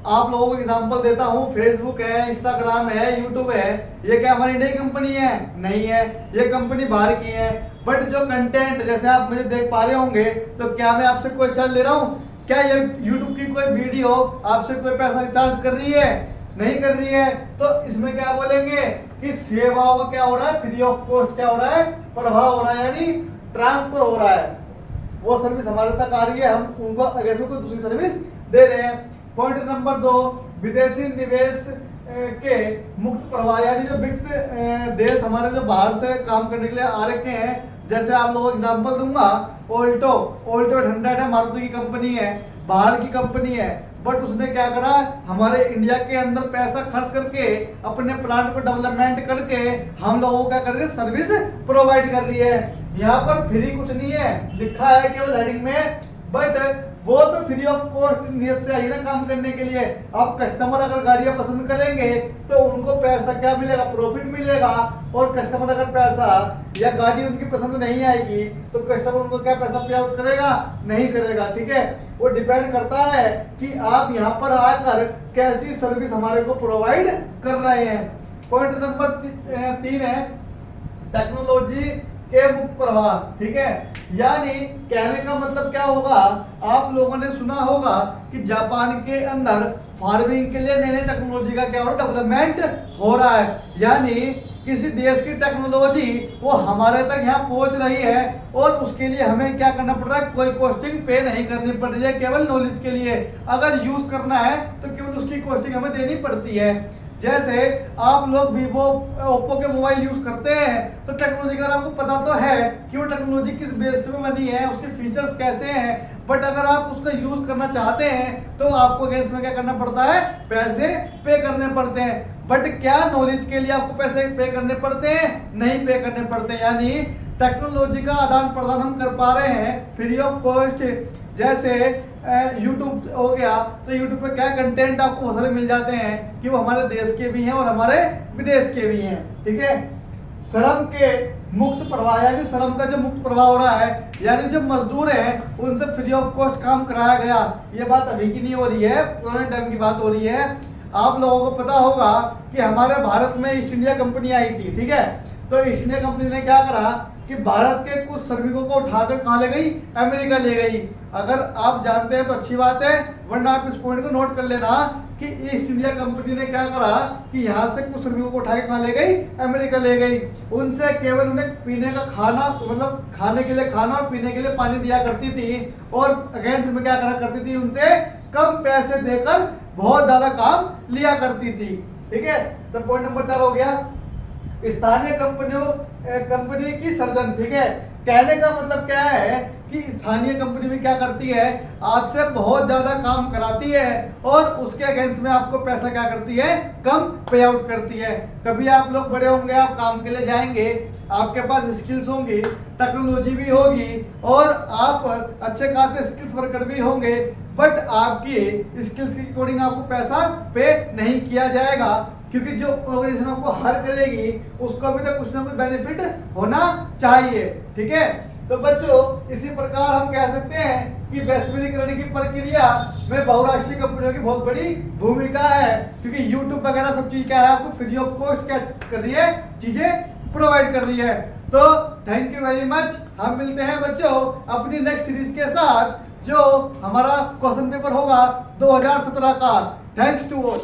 आप लोगों को एग्जांपल देता हूँ, फेसबुक है, इंस्टाग्राम है, यूट्यूब है, ये क्या हमारी इंडिया की कंपनी है? नहीं है, ये कंपनी बाहर की है। बट जो कंटेंट, जैसे आप मुझे देख पा रहे होंगे, तो क्या मैं आपसे कोई चार्ज ले रहा हूँ? क्या ये यूट्यूब की कोई वीडियो आपसे कोई पैसा चार्ज कर रही है? नहीं कर रही है। तो इसमें क्या बोलेंगे कि सेवाओं का क्या हो रहा है, फ्री ऑफ कॉस्ट क्या हो रहा है, प्रवाह हो रहा है, यानी ट्रांसफर हो रहा है। वो सर्विस हमारे तक आ रही है, हम उनको अगर कोई दूसरी सर्विस दे रहे हैं। पॉइंट नंबर 2, विदेशी निवेश के मुक्त प्रवाह, यानी जो विकसित देश हमारे जो बाहर से काम करने के लिए आ रखे हैं, जैसे आप लोगों को एग्जांपल दूंगा, ऑल्टो 100 है, मारुति की कंपनी है, बाहर की कंपनी है, बट उसने क्या करा, हमारे इंडिया के अंदर पैसा खर्च करके अपने प्लांट को डेवलपमेंट करके हम लोगों को क्या कर रही है, सर्विस प्रोवाइड कर रही है। यहाँ पर फ्री कुछ नहीं है, लिखा है केवल हेडिंग में, बट वो तो फ्री ऑफ कॉस्ट नियत से आई ना काम करने के लिए। अब कस्टमर अगर गाड़ियां पसंद करेंगे तो उनको पैसा क्या मिलेगा, प्रॉफिट मिलेगा। और कस्टमर अगर पैसा या गाड़ी उनकी पसंद नहीं आएगी तो कस्टमर उनको क्या पैसा पे आउट करेगा, नहीं करेगा। ठीक है, वो डिपेंड करता है कि आप यहाँ पर आकर कैसी सर्विस हमारे को प्रोवाइड कर रहे हैं। पॉइंट नंबर 3 है टेक्नोलॉजी के मुक्त प्रवाह। ठीक है, यानी कहने का मतलब क्या होगा, आप लोगों ने सुना होगा कि जापान के अंदर फार्मिंग के लिए नई नई टेक्नोलॉजी का क्या हो रहा है, डेवलपमेंट हो रहा है। यानी किसी देश की टेक्नोलॉजी वो हमारे तक यहाँ पहुंच रही है और उसके लिए हमें क्या करना पड़ रहा है, कोई कॉस्टिंग पे नहीं करनी पड़ रही है, केवल नॉलेज के लिए। अगर यूज करना है तो केवल उसकी कॉस्टिंग हमें देनी पड़ती है। जैसे आप लोग वीवो, ओप्पो के मोबाइल यूज करते हैं तो टेक्नोलॉजी का आपको पता तो है कि वो टेक्नोलॉजी किस बेस पे बनी है, उसके फीचर्स कैसे हैं। बट अगर आप उसका यूज करना चाहते हैं तो आपको अगेंस्ट में क्या करना पड़ता है, पैसे पे करने पड़ते हैं। बट क्या नॉलेज के लिए आपको पैसे पे करने पड़ते हैं? नहीं पे करने पड़ते। यानी टेक्नोलॉजी का आदान प्रदान हम कर पा रहे हैं फ्री ऑफ कॉस्ट। जैसे यूट्यूब हो गया, तो यूट्यूब पे क्या कंटेंट आपको बहुत सारे मिल जाते हैं कि वो हमारे देश के भी हैं और हमारे विदेश के भी हैं। ठीक है, श्रम के मुक्त प्रवाह, यानी श्रम का जो मुक्त प्रवाह हो रहा है, यानी जो मजदूर हैं उनसे फ्री ऑफ कॉस्ट काम कराया गया। ये बात अभी की नहीं हो रही है, पुराने टाइम की बात हो रही है। आप लोगों को पता होगा कि हमारे भारत में ईस्ट इंडिया कंपनी आई थी। ठीक है, तो ईस्ट इंडिया कंपनी ने क्या करा कि भारत के कुछ श्रमिकों को उठाकर कहाँ ले गई, अमेरिका ले गई। अगर आप जानते हैं तो अच्छी बात है, वरना आप इस पॉइंट को नोट कर लेना कि ईस्ट इंडिया कंपनी ने क्या करा कि यहाँ से कुछ श्रमिकों को उठा के कहाँ ले गई, अमेरिका ले गई। उनसे केवल उन्हें पीने का खाना, मतलब खाने के लिए खाना और पीने के लिए पानी दिया करती थी, और अगेंस्ट में क्या करा करती थी, उनसे कम पैसे देकर बहुत ज्यादा काम लिया करती थी। ठीक है, तो पॉइंट नंबर 4 हो गया स्थानीय कंपनी की सर्जन। ठीक है, कहने का मतलब क्या है कि स्थानीय कंपनी में क्या करती है, आपसे बहुत ज्यादा काम कराती है और उसके अगेंस्ट में आपको पैसा क्या करती है, कम पे आउट करती है। कभी आप लोग बड़े होंगे, आप काम के लिए जाएंगे, आपके पास स्किल्स होंगी, टेक्नोलॉजी भी होगी और आप अच्छे खासे स्किल्स वर्कर भी होंगे, बट आपकी स्किल्स के अकॉर्डिंग आपको पैसा पे नहीं किया जाएगा, क्योंकि जो ऑर्गेनाइजेशन आपको हायर करेगी उसको भी तो कुछ ना कुछ बेनिफिट होना चाहिए। ठीक है, तो बच्चों इसी प्रकार हम कह सकते हैं कि वैश्वीकरण की प्रक्रिया में बहुराष्ट्रीय कंपनियों की बहुत बड़ी भूमिका है, क्योंकि यूट्यूब वगैरह सब चीज क्या है, आपको फ्री ऑफ कॉस्ट क्या कर रही है, चीजें प्रोवाइड कर रही है। तो थैंक यू वेरी मच, हम मिलते हैं बच्चों अपनी नेक्स्ट सीरीज के साथ, जो हमारा क्वेश्चन पेपर होगा 2017 का। Thanks to all.